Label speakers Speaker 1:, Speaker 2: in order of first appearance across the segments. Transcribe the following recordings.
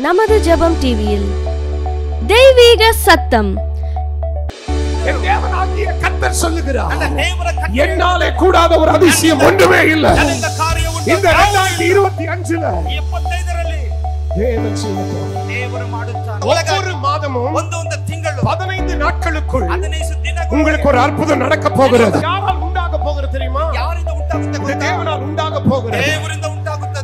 Speaker 1: நமது ஜெபம் டிவியில் தெய்வீக சத்தம்.
Speaker 2: என் தேவனாகிய கர்த்தர் சொல்லுகிறார், என்னாலே கூடாத ஒரு அதிசயம் ஒன்றுமே இல்லை. இந்த 2025ல தேவன் செய்வார். ஒவ்வொரு மாதமும் 15 நாட்களுக்குள் உங்களுக்கு ஒரு அற்புதம் நடக்க போகிறது. யாரால் உண்டாக போகிறது தெரியுமா? இந்த தேவனால் உண்டாக போகிறது.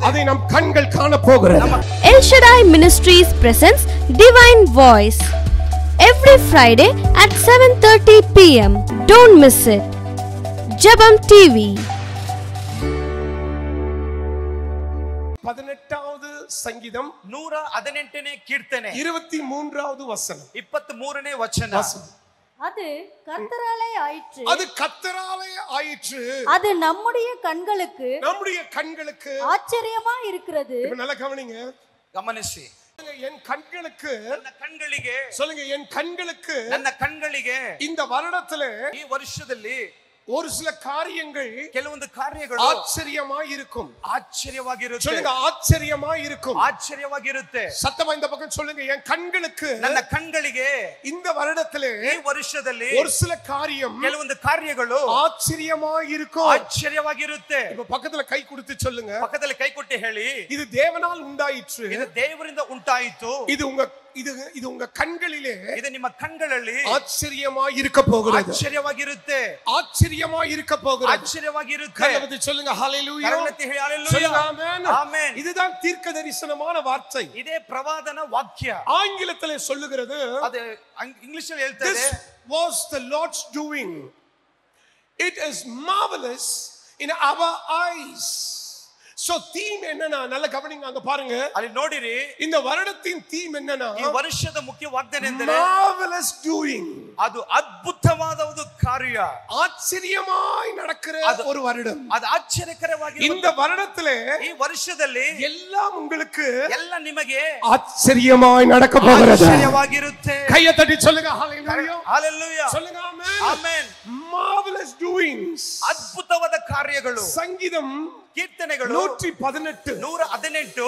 Speaker 2: அதை நம் கண்கள் காண போகிறது.
Speaker 1: El Shaddai Ministries presents Divine Voice every Friday at 7:30 p.m. Don't miss it. Jabam TV.
Speaker 2: 18வது சங்கீதம்
Speaker 3: 118ನೇ ಕೀರ್ತನೆ
Speaker 2: 23வது வசனம்
Speaker 3: 23ನೇ ವಚನ.
Speaker 4: அது கர்த்தராலே ஆயிற்று.
Speaker 2: அது கர்த்தராலே ஆயிற்று.
Speaker 4: அது நம்முடைய கண்களுக்கு ஆச்சரியமா இருக்கிறது.
Speaker 2: இப்ப நல்லா கவனிங்க,
Speaker 3: ಗಮನಿಸಿ.
Speaker 2: என் கண்களுக்கு,
Speaker 3: ನನ್ನ ಕಣ್ಗಳಿಗೆ,
Speaker 2: சொல்லுங்க என் கண்களுக்கு,
Speaker 3: ನನ್ನ ಕಣ್ಗಳಿಗೆ
Speaker 2: இந்த வருடத்திலே
Speaker 3: ಈ ವರ್ಷದಲ್ಲಿ
Speaker 2: ஒரு சில காரியங்கள்
Speaker 3: ಕೆಲವೊಂದು ಕಾರ್ಯಗಳು
Speaker 2: ஆச்சரியமாய் இருக்கும்.
Speaker 3: ಆಶ್ಚರ್ಯವಾಗಿರುತ್ತೆ.
Speaker 2: சொல்லுங்க ஆச்சரியமாய் இருக்கும்.
Speaker 3: ಆಶ್ಚರ್ಯವಾಗಿರುತ್ತೆ.
Speaker 2: சத்தமா இந்த பக்கம் சொல்லுங்க, என் கண்களுக்கு,
Speaker 3: ನನ್ನ ಕಣ್ಗಳಿಗೆ
Speaker 2: இந்த வருடத்திலே
Speaker 3: ಈ ವರ್ಷದಲ್ಲಿ
Speaker 2: ஒரு சில காரியம்
Speaker 3: ಕೆಲವೊಂದು ಕಾರ್ಯಗಳು
Speaker 2: ஆச்சரியமாய் இருக்கும்.
Speaker 3: ಆಶ್ಚರ್ಯವಾಗಿರುತ್ತೆ.
Speaker 2: இப்ப பக்கத்துல கை கொடுத்து சொல்லுங்க,
Speaker 3: ಪಕ್ಕದಲ್ಲಿ ಕೈ ಕೊಟ್ಟು ಹೇಳಿ,
Speaker 2: இது தேவனால் உண்டாயிற்று.
Speaker 3: ಇದು ದೇವರಿಂದ ಉಂಟಾಯಿತು.
Speaker 2: இது உங்க கண்களிலே,
Speaker 3: ಇದು ನಿಮ್ಮ ಕಣ್ಗಳಲ್ಲಿ
Speaker 2: ஆச்சரியமாய் இருக்க போகிறது.
Speaker 3: ಆಶ್ಚರ್ಯವಾಗಿರುತ್ತೆ.
Speaker 2: ஆச்சரியமாய் இருக்க போகிறது.
Speaker 3: ஆச்சரியವಾಗಿರುತ್ತೆ.
Speaker 2: கரவத்தி சொல்லுங்க ஹalleluya.
Speaker 3: கரவத்தி ஹalleluya.
Speaker 2: சொல்லுங்க ஆமென்.
Speaker 3: ஆமென்.
Speaker 2: இதுதான் தீர்க்க தரிசனமான வார்த்தை.
Speaker 3: இதே பிரவாதன வாக்கிய.
Speaker 2: ஆங்கிலத்திலே சொல்லுகிறது,
Speaker 3: அது இங்கிலீஷில் ಹೇಳ್ತದೆ,
Speaker 2: This was the Lord's doing. It is marvelous in our eyes. So theme என்னன்னா, நல்ல கவனிங்க, அங்க பாருங்க,
Speaker 3: ಅಲ್ಲಿ ನೋಡಿರಿ,
Speaker 2: இந்த வருடத்தின் theme என்னன்னா,
Speaker 3: ಈ ವರ್ಷದ ಮುಖ್ಯ ವಾಗ್ದಾನ ಎಂದರೆ
Speaker 2: marvelous doing.
Speaker 3: ಅದು ಅದ್ಭುತವಾದ ಒಂದು ಕಾರ್ಯ,
Speaker 2: ஆச்சரியமாய் நடக்கிற ஒரு வருடம்.
Speaker 3: ಅದು ಆಶ್ಚರ್ಯಕರವಾಗಿ.
Speaker 2: இந்த வருடத்திலே,
Speaker 3: ಈ ವರ್ಷದಲ್ಲಿ
Speaker 2: எல்லாம் உங்களுக்கு,
Speaker 3: ಎಲ್ಲ ನಿಮಗೆ
Speaker 2: ஆச்சரியமாய் நடக்க போகிறது.
Speaker 3: ಆಶ್ಚರ್ಯವಾಗಿರುತ್ತೆ.
Speaker 2: கையை தட்டி சொல்லுங்க ஹalleluya.
Speaker 3: ஹalleluya.
Speaker 2: சொல்லுங்க ஆமென்.
Speaker 3: ஆமென்.
Speaker 2: marvelous doings.
Speaker 3: ಅದ್ಭುತವಾದ ಕಾರ್ಯಗಳು.
Speaker 2: சங்கீதம்
Speaker 3: கீர்த்தனைಗಳು
Speaker 2: 118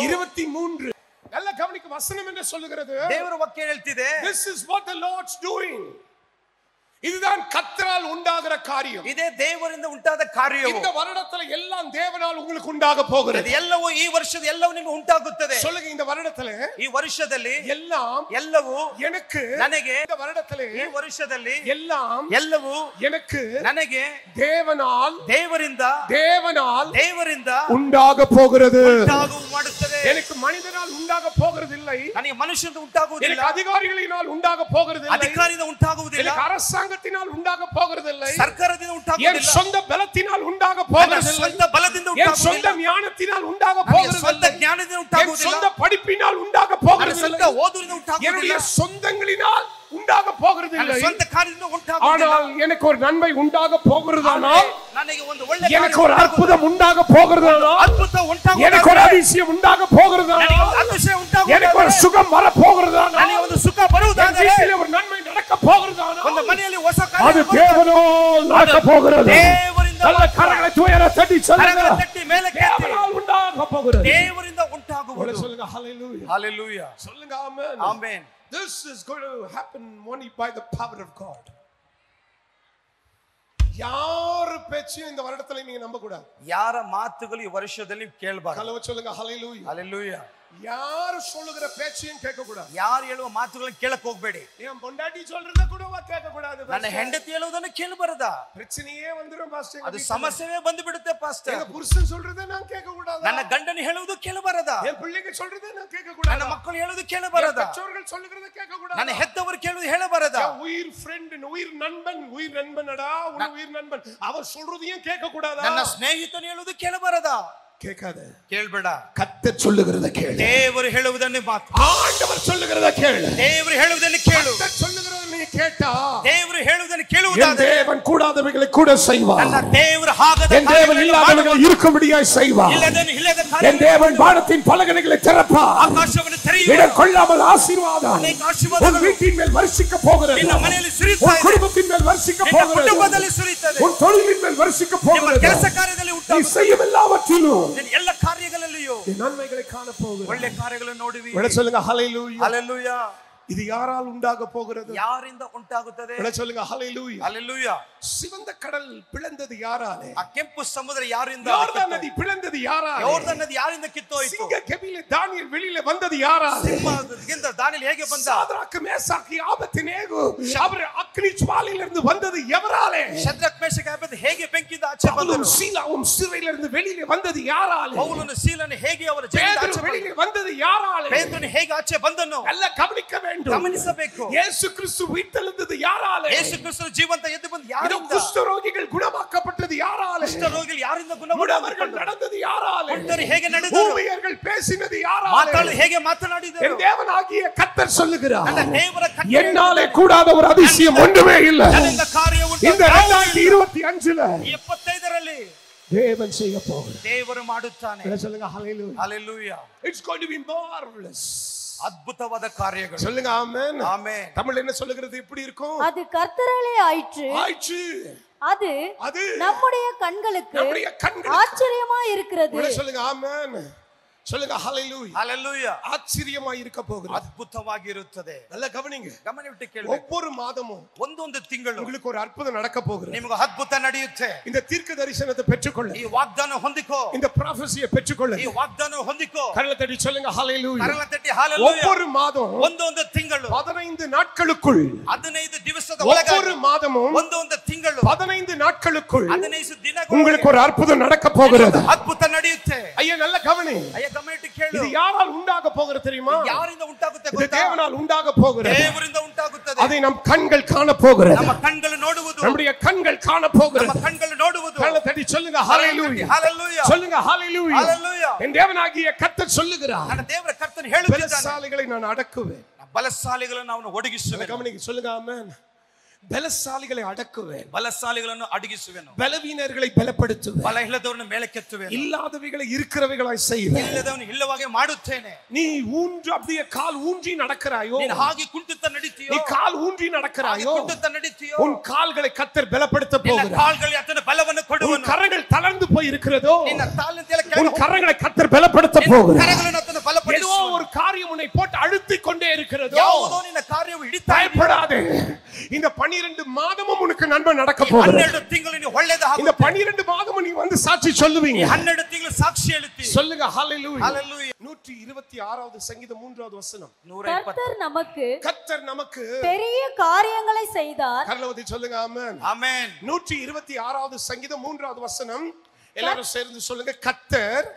Speaker 2: 23. நல்ல கவனிக்க, வசனம் என்ன சொல்லுகிறது?
Speaker 3: ದೇವರ ವಾಕ್ಯ ಹೇಳ್ತಿದೆ,
Speaker 2: This is what the Lord's doing. இதுதான் கர்த்தரால் உண்டாகிற காரியம்.
Speaker 3: இதே தேவರಿಂದ ಉಂಟಾದ ಕಾರ್ಯವು.
Speaker 2: இந்த வருடத்துல எல்லாம் தேவனால் உங்களுக்கு உண்டாக போகிறது.
Speaker 3: ಎಲ್ಲವೂ ಈ ವರ್ಷದ ಎಲ್ಲವೂ ನಿಮಗೆ ಉಂಟಾಗುತ್ತದೆ.
Speaker 2: சொல்லுங்க, இந்த வருடத்துல,
Speaker 3: ಈ ವರ್ಷದಲ್ಲಿ
Speaker 2: ಎಲ್ಲವೂ
Speaker 3: எனக்கு,
Speaker 2: ನನಗೆ, இந்த வருடத்துல
Speaker 3: ಈ ವರ್ಷದಲ್ಲಿ
Speaker 2: ಎಲ್ಲವೂ எனக்கு,
Speaker 3: ನನಗೆ ದೇವರಿಂದ
Speaker 2: உண்டாக போகிறது.
Speaker 3: ಮಾಡುತ್ತದೆ.
Speaker 2: எனக்கு மனிதனால் உண்டாக போகிறதில்லை.
Speaker 3: ನನಗೆ ಮನುಷ್ಯನಿಂದ ಉಂಟಾಗುವುದಿಲ್ಲ.
Speaker 2: எனக்கு அதிகாரிகளினால் உண்டாக போகிறதில்லை.
Speaker 3: ಅಧಿಕಾರಿಯಿಂದ ಉಂಟಾಗುವುದಿಲ್ಲ.
Speaker 2: எனக்கு அரசாங்கத்தினால் உண்டாக போகிறதில்லை.
Speaker 3: ಸರ್ಕಾರದಿಂದ ಉಂಟಾಗುವುದಿಲ್ಲ.
Speaker 2: என் சொந்த பலத்தினால் உண்டாக போகிறதில்லை.
Speaker 3: ಸ್ವಂತ ಬಲದಿಂದ
Speaker 2: என் சொந்த ஞானத்தினால் உண்டாக போகிறதில்லை.
Speaker 3: ಸ್ವಂತ ಜ್ಞಾನದಿಂದ ಉಂಟಾಗುವುದಿಲ್ಲ.
Speaker 2: என் சொந்த படிப்பினால் உண்டாக போகிறதில்லை.
Speaker 3: ಸ್ವಂತ ಓದುವಿನಿಂದ ಉಂಟಾಗುವುದಿಲ್ಲ.
Speaker 2: என்னுடைய சொந்தங்களினால் உண்டாக போகிறதில்லை.
Speaker 3: ಸ್ವಂತ ಕಾರ್ಯದಿಂದ ಉಂಟಾಗುವುದಿಲ್ಲ.
Speaker 2: ஆனால் எனக்கு ஒரு நன்மை உண்டாக போகிறதானால்,
Speaker 3: ನನಗೆ ಒಂದು ಒಳ್ಳೆ,
Speaker 2: எனக்கு ஒரு அற்புதம் உண்டாக போகிறதானால்,
Speaker 3: ಅದ್ಭುತ ಉಂಟಾಗುತ್ತದೆ.
Speaker 2: எனக்கு ஒரு அதிசயம் உண்டாக போகிறதானால்,
Speaker 3: அதிசಯ ಉಂಟಾಗುತ್ತದೆ.
Speaker 2: எனக்கு ஒரு சுகம் வர போகிறதானால்,
Speaker 3: ನನಗೆ ಒಂದು ಸುಖ ಬರುವುದಾದರೆ,
Speaker 2: வீட்டிலே ஒரு நன்மை நடக்க போகிறதானால்,
Speaker 3: ಒಂದು ಮನೆಯಲ್ಲಿ ಹೊಸ ಕಾರ್ಯ
Speaker 2: அது தேவனால் நடக்க போகிறது.
Speaker 3: ದೇವರಿಂದ,
Speaker 2: நல்ல கரங்களை உயர தட்டி சொல்லுங்க,
Speaker 3: ಕರಗಳ ತಟ್ಟಿ ಮೇಲೆ ಕೆತ್ತಿ,
Speaker 2: தேவனால் உண்டாக போகிறது.
Speaker 3: ದೇವರಿಂದ ಉಂಟಾಗುವುದು.
Speaker 2: சொல்லுங்க ஹalleluya.
Speaker 3: ஹalleluya.
Speaker 2: சொல்லுங்க ஆமென்.
Speaker 3: ஆமென்.
Speaker 2: This is going to happen only by the power of God. யார் பேச்சையும் இந்த வருடத்துல நீங்க நம்ப கூடாது.
Speaker 3: ಯಾರ ಮಾತುಗಳು ಈ ವರ್ಷದಲ್ಲಿ ಕೇಳಬಾರದು.
Speaker 2: கலவ சொல்லுங்க ஹalleluya.
Speaker 3: ஹalleluya.
Speaker 2: யார் சொல்லுகிற பேச்சையும் கேட்க கூடாது.
Speaker 3: ಯಾರು ಹೇಳುವ ಮಾತುಗಳನ್ನು ಕೇಳಕ್ಕೆ ಹೋಗಬೇಡಿ.
Speaker 2: என் பொண்டாட்டி சொல்றத கூட கேட்க கூடாது.
Speaker 3: ನನ್ನ ಹೆಂಡತಿ ಹೇಳುವುದನ್ನು ಕೇಳಬಾರದಾ?
Speaker 2: பிரச்சனையே வந்துரும் பாஸ்டர்.
Speaker 3: ಅದು ಸಮಸ್ಯೆವೇ ಬಂದು ಬಿಡುತ್ತೆ ಪಾಸ್ಟರ್.
Speaker 2: என் புருஷன் சொல்றத நான் கேட்க கூடாது.
Speaker 3: ನನ್ನ ಗಂಡನು ಹೇಳುವುದು ಕೇಳಬಾರದಾ?
Speaker 2: என் பிள்ளைங்க சொல்றத நான் கேட்க கூடாது.
Speaker 3: ನನ್ನ ಮಕ್ಕಳು ಹೇಳುವುದು ಕೇಳಬಾರದಾ?
Speaker 2: பெற்றோர்கள் சொல்றத கேட்க கூடாது.
Speaker 3: ನನ್ನ ಹೆತ್ತವರು ಕೇಳುವುದು ಹೇಳಬಾರದಾ?
Speaker 2: உயிர் ஃப்ரெண்ட், உயிர் நண்பனடா, உயிர் நண்பன், அவர் சொல்றதையும் கேட்க கூடாதா?
Speaker 3: ನನ್ನ ಸ್ನೇಹಿತನು ಹೇಳುವುದು ಕೇಳಬಾರದಾ?
Speaker 2: கேட்காத,
Speaker 3: ಕೇಳಬೇಡ.
Speaker 2: கர்த்தர் சொல்லுகிறத கேளு.
Speaker 3: ದೇವರು ಹೇಳುವುದನ್ನು ಮಾತು.
Speaker 2: ஆண்டவர் சொல்லுகிறத கேளு.
Speaker 3: ದೇವರು ಹೇಳುವುದನ್ನು ಕೇಳು.
Speaker 2: கர்த்தர் சொல்லுகிறத நீ கேட்டா,
Speaker 3: ದೇವರು ಹೇಳುವುದನ್ನು ಕೇಳುವುದಾದರೆ,
Speaker 2: தேவன் கூடாதவைகளை கூட செய்வார்.
Speaker 3: ನನ್ನ ದೇವರು ಆಗದ
Speaker 2: தேவன் இல்லாதவைகளை இருக்கும்படியாய் செய்வார்.
Speaker 3: ಇಲ್ಲದ
Speaker 2: என் தேவன் வானத்தின் பலகணிகளை திறப்பார்.
Speaker 3: ಆಕಾಶವನ್ನು ತೆರೆಯುವ,
Speaker 2: இடம் கொள்ளாமல் ஆசீர்வாதம்
Speaker 3: ಅನೇಕ ಆಶೀರ್ವಾದಗಳು
Speaker 2: உன் வீட்டின் மேல் வருஷிக்க போகிறது.
Speaker 3: ನಿನ್ನ ಮನೆಯಲ್ಲಿ ಸುರಿಯುತ್ತಾ
Speaker 2: உன்
Speaker 3: ಇದೆ.
Speaker 2: குடும்பத்தின் மேல் வருஷிக்க
Speaker 3: ನಿನ್ನ
Speaker 2: போகிறது.
Speaker 3: ಕುಟುಂಬದಲ್ಲಿ ಸುರಿಯುತ್ತದೆ.
Speaker 2: உன் தொழிலின் மேல் வருஷிக்க
Speaker 3: ನಿಮ್ಮ
Speaker 2: போகிறது.
Speaker 3: ಕೆಲಸ ಕಾರ್ಯದಲ್ಲಿ
Speaker 2: நீ
Speaker 3: ಉಂಟಾಗುತ್ತದೆ.
Speaker 2: செய்யும் எல்லாவற்றிலும்
Speaker 3: ನಿನ್ನ ಎಲ್ಲ ಕಾರ್ಯಗಳಲ್ಲಿಯೂ
Speaker 2: நன்மைகளை காண போகிறோம்.
Speaker 3: ಒಳ್ಳೆ ಕಾರ್ಯಗಳನ್ನು ನೋಡುವಿ.
Speaker 2: சொல்லுங்க ஹalleluya.
Speaker 3: ஹalleluya.
Speaker 2: இது யாரால் உண்டாக போகிறது?
Speaker 3: யாರಿಂದ ಉಂಟಾಗುತ್ತದೆ?
Speaker 2: சொல்லுங்க ஹalleluya.
Speaker 3: ஹalleluya.
Speaker 2: சிவந்த கடல் பிளந்தது யாராலே?
Speaker 3: ಆ ಕೆಂಪು ಸಮುದ್ರ ಯಾರಿಂದ?
Speaker 2: யோர்தான் நதி பிளந்தது யாராலே?
Speaker 3: யோர்தான் ನದಿ ಯಾರಿಂದ ಕಿತ್ತೋಯಿತು?
Speaker 2: சிங்க கெபியிலே தானியேல் வெளியிலே வந்தது யாராலே?
Speaker 3: ಸಿಂಹದಿಂದ ದಾನಿಯೇಲ್ ಹೇಗೆ ಬಂದ?
Speaker 2: சாத்ராக் மேசாக் ஆபேத்நேகோ அவர் அக்னி ஜுவாலையிலிருந்து வந்தது எவராலே?
Speaker 3: ಶದ್ರಕ್ ಮೇಷಕ್ ಆಬೇದ್ ಹೇಗೆ ಬೆಂಕಿಯಿಂದ ಆಚೆ ಬಂದರು?
Speaker 2: சீலாவும் சிறையிலிருந்து வெளியிலே வந்தது யாராலே?
Speaker 3: ಪೌಲನು ಸೀಲನು ಹೇಗೆ ಅವರ ಜೈಲಿನಿಂದ ಆಚೆ
Speaker 2: வெளியிலே வந்தது யாராலே?
Speaker 3: ಪೇತ್ರನು ಹೇಗೆ ಆಚೆ ಬಂದನು?
Speaker 2: ಎಲ್ಲ ಗಮನಿக்க வேண்டும்.
Speaker 3: ಗಮನಿಸಬೇಕು.
Speaker 2: ಯೇಸು ಕ್ರಿಸ್ತು ಉಯಿರ್ತೆழுந்தது ಯಾರಾலே?
Speaker 3: ಯೇಸು ಕ್ರಿಸ್ತನು ಜೀವಂತ ಎದ್ದು ಬಂದ ಯಾರಿಂದ?
Speaker 2: ಕುಷ್ಠರೋಗಿಗಳು ಗುಣமாக்கப்பட்டது ಯಾರಾலே?
Speaker 3: ಕುಷ್ಠರೋಗಿಗಳು ಯಾರಿಂದ ಗುಣಮಾಡಲ್ಪಟ್ಟರು?
Speaker 2: நடந்தது யாராலே?
Speaker 3: ಕುಂಟರು ಹೇಗೆ ನಡೆದರು?
Speaker 2: ஊமையர்கள் பேசினது யாராலே?
Speaker 3: ಮಾತಾಡಲು ಹೇಗೆ ಮಾತನಾಡಿದರು?
Speaker 2: என் தேவனாகிய கர்த்தர் சொல்லுகிறார்,
Speaker 3: ನನ್ನ ದೇವರ ಕರ್ತನು
Speaker 2: என்னாலே கூடாத ஒரு அதிசயம் ஒன்றுமே இல்லை.
Speaker 3: ನನ್ನಿಂದ ಕಾರ್ಯ ಉಂಟು.
Speaker 2: இந்த 2025ல
Speaker 3: 75ರಲ್ಲಿ
Speaker 2: தேவன் செய்ய போகிறார்.
Speaker 3: ದೇವರು ಮಾಡುತ್ತಾನೆ.
Speaker 2: சொல்லுங்க ஹalleluya.
Speaker 3: ஹalleluya.
Speaker 2: It's going to be marvelous.
Speaker 3: அற்புதவாத காரியங்கள்.
Speaker 2: சொல்லுங்க ஆமென்.
Speaker 3: ஆமென்.
Speaker 2: தமிழ்ல என்ன சொல்லுகிறது? எப்படி இருக்கும்?
Speaker 4: அது கர்த்தராலே ஆயிற்று. அது நம்முடைய கண்களுக்கு ஆச்சரியமா இருக்கிறது.
Speaker 2: சொல்லுங்க ஆமென். சொல்லுங்க ஹalleluya.
Speaker 3: ஹalleluya.
Speaker 2: ஆச்சரியமாய் இருக்க போகிறது.
Speaker 3: அற்புதವಾಗಿ ಇರುತ್ತದೆ.
Speaker 2: நல்லா கவனிங்க.
Speaker 3: ಗಮನವಿಟ್ಟು ಕೇಳಬೇಕು.
Speaker 2: ஒவ்வொரு மாதமும்
Speaker 3: ಒಂದೊಂದು ತಿಂಗಳು
Speaker 2: உங்களுக்கு ஒரு அற்புதம் நடக்க போகிறது.
Speaker 3: ನಿಮಗೆ ಅದ್ಭುತ ನಡೆಯುತ್ತೆ.
Speaker 2: இந்த தீர்க்க தரிசனத்தை பெற்றுக்கொள்ள,
Speaker 3: ಈ ವಾಗ್ದಾನ ಹೊಂದಿಕೋ.
Speaker 2: இந்த prophecy-யை பெற்றுக்கொள்ள,
Speaker 3: ಈ ವಾಗ್ದಾನ ಹೊಂದಿಕೋ.
Speaker 2: கரங்களை தட்டி சொல்லுங்க ஹalleluya.
Speaker 3: கரங்களை தட்டி ஹalleluya.
Speaker 2: ஒவ்வொரு மாதம்
Speaker 3: ಒಂದೊಂದು ತಿಂಗಳು
Speaker 2: 15 நாட்களுக்குள்,
Speaker 3: 15 ದಿವಸದ ಒಳಗೆ,
Speaker 2: ஒவ்வொரு மாதமும்
Speaker 3: ಒಂದೊಂದು ತಿಂಗಳು
Speaker 2: 15 நாட்களுக்குள்
Speaker 3: 15 ದಿನಗಳು
Speaker 2: உங்களுக்கு ஒரு அற்புதம் நடக்க போகிறது.
Speaker 3: ಅದ್ಭುತ ನಡೆಯುತ್ತೆ.
Speaker 2: ஐயா நல்ல கவனி.
Speaker 3: ஐயா ಗಮನಿಟ್ಟು ಕೇಳು.
Speaker 2: இது யாரால் உண்டாக போகிறது தெரியுமா?
Speaker 3: யாರಿಂದ ಉಂಟಾಗುತ್ತೆ
Speaker 2: இது
Speaker 3: ಗೊತ್ತಾ?
Speaker 2: தேவனால் உண்டாக போகிறது.
Speaker 3: தேவರಿಂದ ಉಂಟಾಗುತ್ತದೆ.
Speaker 2: அதை நம் கண்கள் காண போகிறது.
Speaker 3: ನಮ್ಮ ಕಣ್ಗಳು ನೋಡುವುದು.
Speaker 2: நம்முடைய கண்கள் காண போகிறது.
Speaker 3: ನಮ್ಮ ಕಣ್ಗಳು ನೋಡುವುದು.
Speaker 2: கரங்களை தட்டி சொல்லுங்க ஹalleluya.
Speaker 3: ஹalleluya.
Speaker 2: சொல்லுங்க ஹalleluya.
Speaker 3: ஹalleluya.
Speaker 2: என் தேவனாகிய கர்த்தர் சொல்லுகிறார்,
Speaker 3: ನನ್ನ ದೇವರ ಕರ್ತನು ಹೇಳುತ್ತಿದ್ದಾನೆ,
Speaker 2: பலசாலிகளை நான் அடக்குவேன்.
Speaker 3: ಬಲಶಾಲಿಗಳನ್ನು ನಾನು ಒಡಗಿಸುವೆನು.
Speaker 2: கவனிங்க. சொல்லுங்க ஆமென். பலசாலிகளை அடக்குவேன்.
Speaker 3: ಬಲಶಾಲಿಗಳನ್ನು ಅಡಗಿಸುವೆನು.
Speaker 2: பலவீனர்களை பலப்படுத்துவேன்.
Speaker 3: ಬಲ ಇಲ್ಲದವರನ್ನು ಮೇಲಕ್ಕೆತ್ತುವೆನು.
Speaker 2: இல்லாதவைகளை இருக்கிறவைகளாய் செய்வேன்.
Speaker 3: ಇಲ್ಲದವನು ಇಲ್ಲವಾಗೆ ಮಾಡುತ್ತೇನೆ.
Speaker 2: நீ ஊன்று அப்படியே கால் ஊன்றி நடக்கிறாயோ,
Speaker 3: ನೀನು ಹಾಗೆ ಕುಂಟುತ್ತಾ ನಡೀತೀಯೋ,
Speaker 2: நீ கால் ஊன்றி நடக்கிறாயோ,
Speaker 3: ಕುಂಟುತ್ತಾ ನಡೀತೀಯೋ,
Speaker 2: உன் கால்களை கர்த்தர் பலப்படுத்த
Speaker 3: ನಿನ್ನ
Speaker 2: போகிறார்.
Speaker 3: ಕಾಲ್ಗಳಿಗೆ ಆತನ ಬಲವನ್ನು
Speaker 2: உன்
Speaker 3: ಕೊಡುವನು.
Speaker 2: கரங்கள் தளர்ந்து போய் இருக்கிறதோ,
Speaker 3: ನಿನ್ನ ತಾಳಿನ
Speaker 2: உன் கரங்களை கர்த்தர் பலப்படுத்த போகிறார்.
Speaker 3: ಕರಗಳನ್ನು ಆತನ
Speaker 2: ஏதோ
Speaker 3: ಬಲಪಡಿಸುವನು.
Speaker 2: ஒரு காரியம் உன்னை போட்டு அழுத்திக் கொண்டே இருக்கிறதோ,
Speaker 3: ಯಾವುದೋ ನಿನ್ನ ಕಾರ್ಯವು ಹಿಡಿತಾ ಇದೆ.
Speaker 2: பயப்படாதே. இந்த 12 மாதமும் உனக்கு நன்மை நடக்க போகிறது.
Speaker 3: 12 ತಿಂಗಳು ನೀನು ಒಳ್ಳೆಯದಾಗುತ್ತೆ.
Speaker 2: இந்த 12 மாதமும் நீ வந்து சாட்சி சொல்லுவீங்க.
Speaker 3: 12 ತಿಂಗಳು ಸಾಕ್ಷಿ ಹೇಳುತ್ತೀ.
Speaker 2: சொல்லுங்க ஹalleluya.
Speaker 3: ஹalleluya.
Speaker 2: 126வது சங்கீதம் 3வது வசனம்.
Speaker 4: கர்த்தர் நமக்கு
Speaker 2: பெரிய
Speaker 4: பெரிய காரியங்களை செய்தார்.
Speaker 2: கர்லவதி சொல்லுங்க ஆமென்.
Speaker 3: ஆமென்.
Speaker 2: 126வது சங்கீதம் 3வது வசனம். எல்லாரும் சேர்ந்து சொல்லுங்க, கர்த்தர்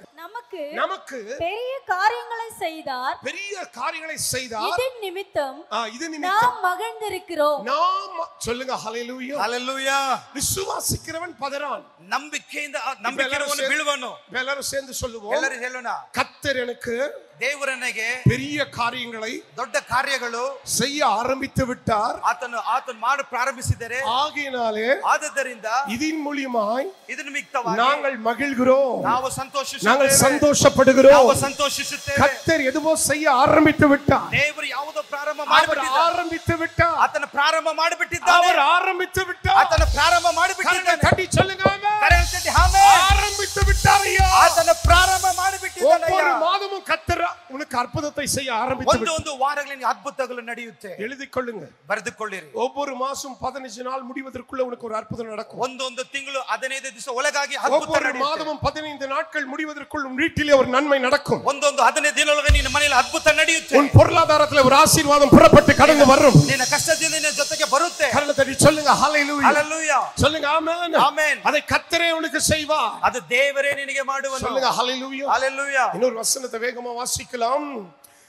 Speaker 2: நமக்கு
Speaker 4: பெரிய காரியங்களை செய்தார்.
Speaker 2: பெரிய காரியங்களை செய்தார்.
Speaker 4: இதன் நிமித்தம்
Speaker 2: நாம்
Speaker 4: நாம் மகிழ்ந்திருக்கிறோம்.
Speaker 2: நாம் சொல்லுங்க ஹalleluya.
Speaker 3: ஹalleluya.
Speaker 2: விசுவாசிக்கிறவன் பதறான்.
Speaker 3: ನಂಬಿಕೆಯಿಂದ ನಂಬಿಕೆಯವನು ಬೀಳುವನು.
Speaker 2: எல்லாரும் சேர்ந்து சொல்லுவோம்.
Speaker 3: ಎಲ್ಲರೂ ಹೇಳೋಣ.
Speaker 2: கர்த்தர் எனக்கு
Speaker 3: ದೇವರನಿಗೆ
Speaker 2: பெரிய காரியங்களை
Speaker 3: ದೊಡ್ಡ ಕಾರ್ಯಗಳು
Speaker 2: செய்ய ஆரம்பித்து விட்டார்.
Speaker 3: ಆತನು ಮಾಡಿ ಪ್ರಾರಂಭಿಸಿದರೆ,
Speaker 2: ஆகையினாலே
Speaker 3: ಆದ್ದರಿಂದ
Speaker 2: இதன் மூலமாய்
Speaker 3: ಇದರ ನಿಮಿತ್ತವಾಗಿ
Speaker 2: நாங்கள் மகிழ்கிறோம்,
Speaker 3: ನಾವು
Speaker 2: நாங்கள்
Speaker 3: ಸಂತೋಷಿಸುತ್ತೇವೆ,
Speaker 2: சந்தோஷப்படுகிறோம்.
Speaker 3: ನಾವು ಸಂತೋಷಿಸುತ್ತೇವೆ.
Speaker 2: கர்த்தர் எதுவோ செய்ய ஆரம்பித்து விட்டார்.
Speaker 3: ದೇವರು ಯಾವುದೋ ಪ್ರಾರಂಭ
Speaker 2: அவர்
Speaker 3: ಮಾಡಿಬಿಟ್ಟಿದ್ದಾನೆ.
Speaker 2: ஆரம்பித்து விட்டார்.
Speaker 3: ಆತನ ಪ್ರಾರಂಭ ಮಾಡಿಬಿಟ್ಟಿದ್ದಾನೆ.
Speaker 2: அவர் ஆரம்பித்து விட்டார்.
Speaker 3: ಆತನ ಪ್ರಾರಂಭ ಮಾಡಿಬಿಟ್ಟಿದ್ದಾನೆ.
Speaker 2: தட்டி சொல்லுங்க ஆமென்.
Speaker 3: ಕರೆಯಲ್ಲಿ ತಟ್ಟಿ ಆಮೆನ್.
Speaker 2: ஆரம்பித்து விட்டார் ஐயா.
Speaker 3: ಆತನ ಪ್ರಾರಂಭ ಮಾಡಿಬಿಟ್ಟಿದ್ದಾನೆ.
Speaker 2: ஒவ்வொரு மாதமும் கர்த்தர் உனக்கு அற்புதத்தை செய்ய ஆரம்பித்து விட்டார்.
Speaker 3: ಒಂದು ವಾರಗಳಲ್ಲಿ ಅದ್ಭುತಗಳು ನಡೆಯುತ್ತೆ.
Speaker 2: எழுதிக் கொள்ளுங்க,
Speaker 3: ಬರೆದುಕೊಳ್ಳಿರಿ.
Speaker 2: ஒவ்வொரு மாசம் 15 நாள் முடிவதற்குள்ள உனக்கு ஒரு அற்புதம் நடக்கும்.
Speaker 3: ಒಂದೊಂದು ತಿಂಗಳು 15 ದಿವಸ ಒಳಗಾಗಿ ಅದ್ಭುತ
Speaker 2: ஒவ்வொரு
Speaker 3: ನಡೆಯುತ್ತೆ.
Speaker 2: மாதமும் 15 நாட்கள் முடிவதற்குள் உன் வீட்டிலே ஒரு நன்மை நடக்கும்.
Speaker 3: ಒಂದೊಂದು 15 ದಿನದೊಳಗೆ ನಿನ್ನ ಮನೆಯಲ್ಲಿ ಅದ್ಭುತ ನಡೆಯುತ್ತೆ.
Speaker 2: உன் பொருளாதாரத்தில் ஒரு ஆசீர்வாதம் புறப்பட்டு கடந்து வரும்.
Speaker 3: ನಿನ್ನ ಕಷ್ಟದಿಂದ ನಿನ್ನ ಜೊತೆಗೆ ಬರುತ್ತೆ.
Speaker 2: கரங்களை தட்டி சொல்லுங்க ஹalleluya.
Speaker 3: ஹalleluya.
Speaker 2: சொல்லுங்க ஆமென்.
Speaker 3: ஆமென்.
Speaker 2: அதை கர்த்தரே உனக்கு செய்வார்.
Speaker 3: ಅದು ದೇವರೇ ನಿನಗೆ ಮಾಡುವನು.
Speaker 2: சொல்லுங்க ஹalleluya.
Speaker 3: ஹalleluya.
Speaker 2: இன்னொரு வசனத்தை வேகமா வாசிக்கலாம்.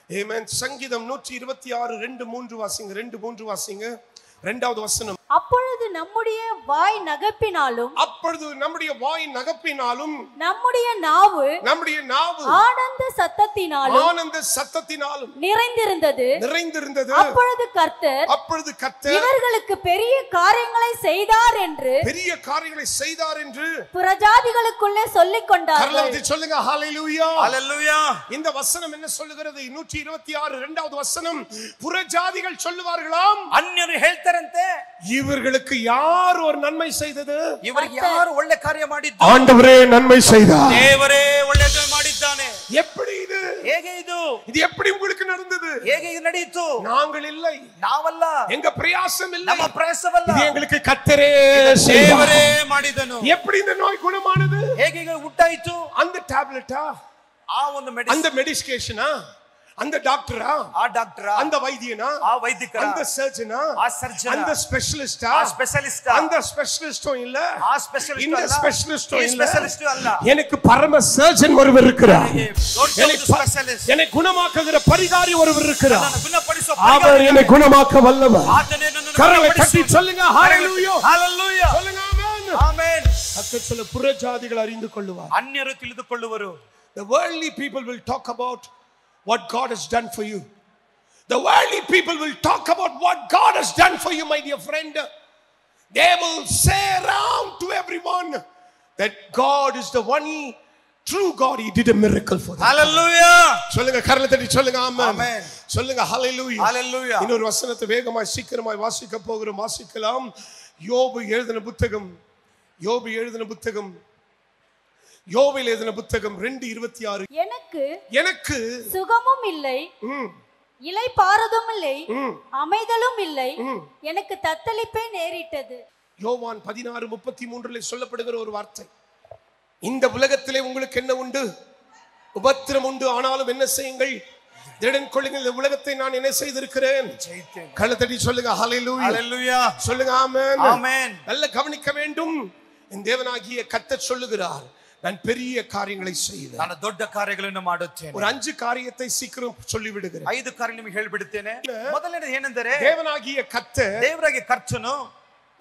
Speaker 2: ஆமென். சங்கீதம் 126 2 3 வாசிங்க. 2 3 வாசிங்க. இரண்டாவது வசனம்.
Speaker 4: அப்பொழுது நம்முடைய வாய் நகப்பினாலும் நம்முடைய நாவு ஆனந்த சத்தத்தினாலும் நிறைந்திருந்தது. அப்பொழுது கர்த்தர் இவர்களுக்கு பெரிய காரியங்களை செய்தார் என்று புறஜாதிகளுக்குள்ளே சொல்லிக் கொண்டார்கள்.
Speaker 2: சொல்லுங்க ஹalleluya.
Speaker 3: ஹalleluya.
Speaker 2: இந்த வசனம் என்ன சொல்லுகிறது? 126 இரண்டாவது வசனம். புறஜாதிகள் சொல்லுவார்களாம்,
Speaker 3: அந்நியர் ಹೇಳ್ತಾರಂತೆ,
Speaker 2: இவர்களுக்கு யார் ஒரு நன்மை செய்தது?
Speaker 3: ಇವರಿಗೆ ಯಾರು ಒಳ್ಳೆ ಕಾರ್ಯ ಮಾಡಿದ್ದಾರೆ?
Speaker 2: ஆண்டவரே நன்மை செய்தார்.
Speaker 3: ದೇವರೇ ಒಳ್ಳೆಯದು ಮಾಡಿದ್ದಾನೆ.
Speaker 2: எப்படி இது
Speaker 3: ಹೇಗೆ ಇದು
Speaker 2: எப்படி உங்களுக்கு நடந்தது?
Speaker 3: ಹೇಗೆ ಇದು ನಡೆಯಿತು?
Speaker 2: நாங்கள் இல்லை,
Speaker 3: ನಾವಲ್ಲ,
Speaker 2: எங்க பிரயாசம் இல்லை,
Speaker 3: ನಮ್ಮ ಪ್ರಯಾಸವಲ್ಲ,
Speaker 2: இது எங்களுக்கு கர்த்தரே
Speaker 3: ದೇವರೇ ಮಾಡಿದನು.
Speaker 2: எப்படி இந்த நோய் குணமானது?
Speaker 3: ಹೇಗೆ ಉಂಟಾಯಿತು?
Speaker 2: அந்த டாப்லெட்டா,
Speaker 3: ಆ ಒಂದು ಮೆಡಿಸಿನ್,
Speaker 2: அந்த மெடிகேஷனா, அந்த டாக்டரா,
Speaker 3: ಆ ಡಾಕ್ಟರಾ,
Speaker 2: அந்த வைத்தியனா,
Speaker 3: ಆ ವೈದ್ಯಕರ,
Speaker 2: அந்த சர்ஜனா,
Speaker 3: ಆ ಸರ್ಜನ,
Speaker 2: அந்த ஸ்பெஷலிஸ்டா,
Speaker 3: ಆ ಸ್ಪೆಷಲಿಸ್ಟ್,
Speaker 2: அந்த ஸ்பெஷலிஸ்டும் இல்ல,
Speaker 3: ಆ ಸ್ಪೆಷಲಿಸ್ಟ್
Speaker 2: இந்த
Speaker 3: ಅಲ್ಲ,
Speaker 2: ஸ்பெஷலிஸ்டும்
Speaker 3: ಈ
Speaker 2: இல்ல,
Speaker 3: ಸ್ಪೆಷಲಿಸ್ಟ್ ಅಲ್ಲ.
Speaker 2: எனக்கு பரம சர்ஜன் ஒருவர் இருக்கிறார்,
Speaker 3: என்னை
Speaker 2: குணமாக்குகிற பரிகாரி ஒருவர் இருக்கிறார்,
Speaker 3: ನನ್ನನ್ನು ಗುಣಪಡಿಸುವ
Speaker 2: அவர் என்னை குணமாக்க வல்லவர்.
Speaker 3: ಆತನೇ ನನ್ನನ್ನು
Speaker 2: கரங்களை
Speaker 3: ಗುಣಪಡಿಸುವ.
Speaker 2: தட்டி சொல்லுங்க ஹalleluya,
Speaker 3: ಹalleluya,
Speaker 2: சொல்லுங்க ஆமென்,
Speaker 3: ಆಮೆನ್.
Speaker 2: கர்த்தர் சொல்ல புறஜாதிகள் அறிந்து கொள்ளுவார்.
Speaker 3: ಅನ್ಯರು ತಿಳಿದುಕೊಳ್ಳುವರು.
Speaker 2: The worldly people will talk about what God has done for you. The worldly people will talk about what God has done for you, my dear friend. They will say around to everyone that God is the one true God. He did a miracle for them.
Speaker 3: Hallelujah.
Speaker 2: சொல்லுங்க கரங்களை தட்டி சொல்லுங்க ஆமென்.
Speaker 3: Amen.
Speaker 2: சொல்லுங்க hallelujah.
Speaker 3: Hallelujah.
Speaker 2: இன்னொரு வசனத்தை வேகமாய் சீக்கிரமாய் வாசிக்க போகிறோம். வாசிக்கலாம். யோபு எழுதின புத்தகம், யோபில் எழுதின புத்தகம் 2:26. எனக்கு
Speaker 4: சுகமும் இல்லை, இளைப்பாறுதலும் இல்லை, அமைதலும் இல்லை, எனக்கு தத்தளிப்பே நேரிட்டது.
Speaker 2: யோவான் 16:33 சொல்லப்படுகிற ஒரு வார்த்தை, இந்த உலகத்திலே உங்களுக்கு என்ன உண்டு? உபத்திரம் உண்டு, ஆனாலும் என்ன செய்யுங்கள்? திடன் கொள்ளுங்கள், இந்த உலகத்தை நான் என்ன செய்திருக்கிறேன்? கழுத்தடி சொல்லுங்க ஹalleluya,
Speaker 3: ஹalleluya,
Speaker 2: சொல்லுங்க ஆமென்,
Speaker 3: ஆமென்.
Speaker 2: நல்ல கவனிக்க வேண்டும். என் தேவனாகிய கர்த்தர் சொல்லுகிறார், நான் பெரிய காரியங்களை செய்தேன்,
Speaker 3: ನಾನು ದೊಡ್ಡ ಕಾರ್ಯಗಳನ್ನು ಮಾಡುತ್ತೇನೆ.
Speaker 2: ஒரு 5 காரியத்தை சீக்கிரம் சொல்லி விடுகிறேன்.
Speaker 3: 5 ಕಾರ್ಯ ನಿಮಗೆ ಹೇಳಿಬಿಡುತ್ತೇನೆ. ಮೊದಲನೇದು ಏನೆಂದರೆ,
Speaker 2: தேவனாகிய கர்த்தர்,
Speaker 3: ದೇವರಾಗಿಯ ಕರ್ತನು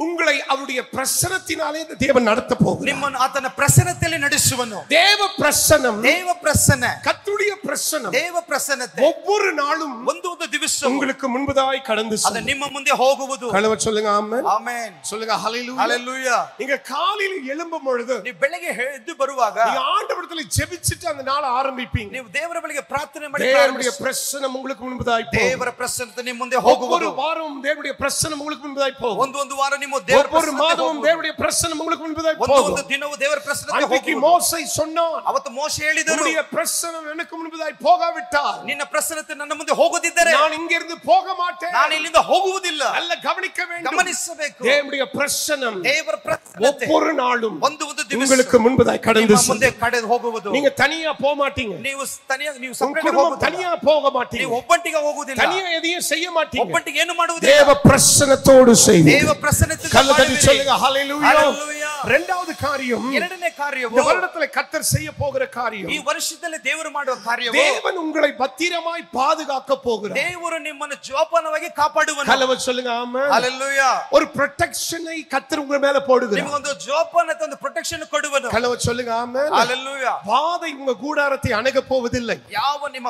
Speaker 2: உங்களை அவருடைய பிரசன்னத்தினாலே தேவன் நடத்த போகிறார்.
Speaker 3: ನಿಮ್ಮನ್ನು ಆತನ ಪ್ರಸನ್ನತೆಯಲ್ಲಿ ನಡೆಸುವನು.
Speaker 2: தேவ பிரசன்னம்,
Speaker 3: ದೇವ ಪ್ರಸನ್ನ,
Speaker 2: கர்த்தருடைய பிரசன்னம்
Speaker 3: ದೇವ ಪ್ರಸನ್ನತೆ
Speaker 2: ஒவ்வொரு நாளும்
Speaker 3: ಒಂದು ದಿವಸ
Speaker 2: உங்களுக்கு முன்பதாய் கடந்து
Speaker 3: ಅದು ನಿಮ್ಮ ಮುಂದೆ ಹೋಗುವುದು.
Speaker 2: கலவ சொல்லுங்க ஆமென்,
Speaker 3: ಆಮೆನ್,
Speaker 2: சொல்லுங்க ஹalleluya,
Speaker 3: ஹalleluya.
Speaker 2: நீங்க காலையில எழும்பும் பொழுது,
Speaker 3: ನೀವು ಬೆಳಗ್ಗೆ ಎದ್ದು ಬರುವಾಗ
Speaker 2: நீங்க ஆண்டவரிடத்தில் ஜெபிச்சிட்டு அந்த நாளை ஆரம்பிப்பீங்க.
Speaker 3: ನೀವು ದೇವರ ಬಳಿಗೆ ಪ್ರಾರ್ಥನೆ ಮಾಡಿ
Speaker 2: தேவனுடைய பிரசன்னம் உங்களுக்கு முன்பதாய் போகும்.
Speaker 3: ದೇವರ ಪ್ರಸನ್ನತೆ ನಿಮ್ಮ ಮುಂದೆ ಹೋಗುವುದು.
Speaker 2: ஒவ்வொரு வாரமும் தேவனுடைய பிரசன்னம் உங்களுக்கு முன்பதாய் போகும்.
Speaker 3: ಒಂದು ವಾರ ನಿಮ್ಮ ದೇವರ
Speaker 2: ஒவ்வொரு மாதமும் தேவனுடைய பிரசன்னம் உங்களுக்கு முன்பதாய் போகும்.
Speaker 3: ಒಂದು ದಿನವೂ ದೇವರ ಪ್ರಸನ್ನತೆ
Speaker 2: அன்றைக்கு
Speaker 3: ಹೋಗುವುದು.
Speaker 2: மோசே சொன்னான்,
Speaker 3: ಅವತ್ತು ಮೋಶೆ ಹೇಳಿದರು,
Speaker 2: உன்னுடைய பிரசன்னம் எனக்கு முன்பதாய் போகாவிட்டால்,
Speaker 3: ನಿನ್ನ ಪ್ರಸನ್ನತೆ ನನ್ನ ಮುಂದೆ ಹೋಗದಿದ್ದರೆ
Speaker 2: நான் இங்கிருந்து போக மாட்டேன்,
Speaker 3: ನಾನು ಇಲ್ಲಿಂದ ಹೋಗುವುದಿಲ್ಲ.
Speaker 2: நல்ல கவனிக்க வேண்டும்,
Speaker 3: ಗಮನಿಸಬೇಕು.
Speaker 2: தேவனுடைய பிரசன்னம்
Speaker 3: ದೇವರ ಪ್ರಸನ್ನತೆ
Speaker 2: ஒவ்வொரு நாளும்
Speaker 3: ಒಂದು ದಿವಸ
Speaker 2: உங்களுக்கு முன்பதாய் கடந்து
Speaker 3: ಮುಂದೆ ಕಡೆದು ಹೋಗುವುದು.
Speaker 2: நீங்க தனியா போக மாட்டீங்க,
Speaker 3: ನೀವು
Speaker 2: உங்க குடும்பம் தனியா போக மாட்டீங்க,
Speaker 3: ನೀವು ಒಬ್ಬಂಟಿಗೆ ಹೋಗುವುದಿಲ್ಲ,
Speaker 2: தனியா எதையும் செய்ய மாட்டீங்க,
Speaker 3: ಒಬ್ಬಂಟಿಗೆ ಏನು ಮಾಡುವುದಿಲ್ಲ.
Speaker 2: தேவ பிரசன்னத்தோடு செய்வீங்க.
Speaker 3: ದೇವ ಪ್ರಸನ್ನತೆ
Speaker 2: கல்லதடி சொல்லுங்க ஹalleluya.
Speaker 3: ஹalleluya.
Speaker 2: இரண்டாவது காரியம்,
Speaker 3: ಎರಡನೇ ಕಾರ್ಯವು,
Speaker 2: இந்த வருடத்திலே கர்த்தர் செய்ய போகிற காரியம்,
Speaker 3: ಈ ವರ್ಷದಲ್ಲಿ ದೇವರು ಮಾಡುವ ಕಾರ್ಯವು,
Speaker 2: தேவன் உங்களை பத்திரமாய் பாதுகாக்க போகிறார்.
Speaker 3: ದೇವರು ನಿಮ್ಮನ್ನು ಜೋಪಾನವಾಗಿ ಕಾಪಾಡುವನು.
Speaker 2: கல்லவ சொல்லுங்க ஆமென்,
Speaker 3: ஹalleluya.
Speaker 2: ஒரு ப்ரொடெக்ஷனை கர்த்தர் உங்க மேல போடுகிறார்.
Speaker 3: ನಿಮಗೊಂದು ಜೋಪಾನತೆ, ಒಂದು ಪ್ರೊಟೆಕ್ಷನ್ ಕೊಡುವನು.
Speaker 2: கல்லவ சொல்லுங்க ஆமென்,
Speaker 3: ஹalleluya.
Speaker 2: வாதை உங்க கூடாரத்தை அணுக போவதில்லை.
Speaker 3: ಯಾವ ನಿಮ್ಮ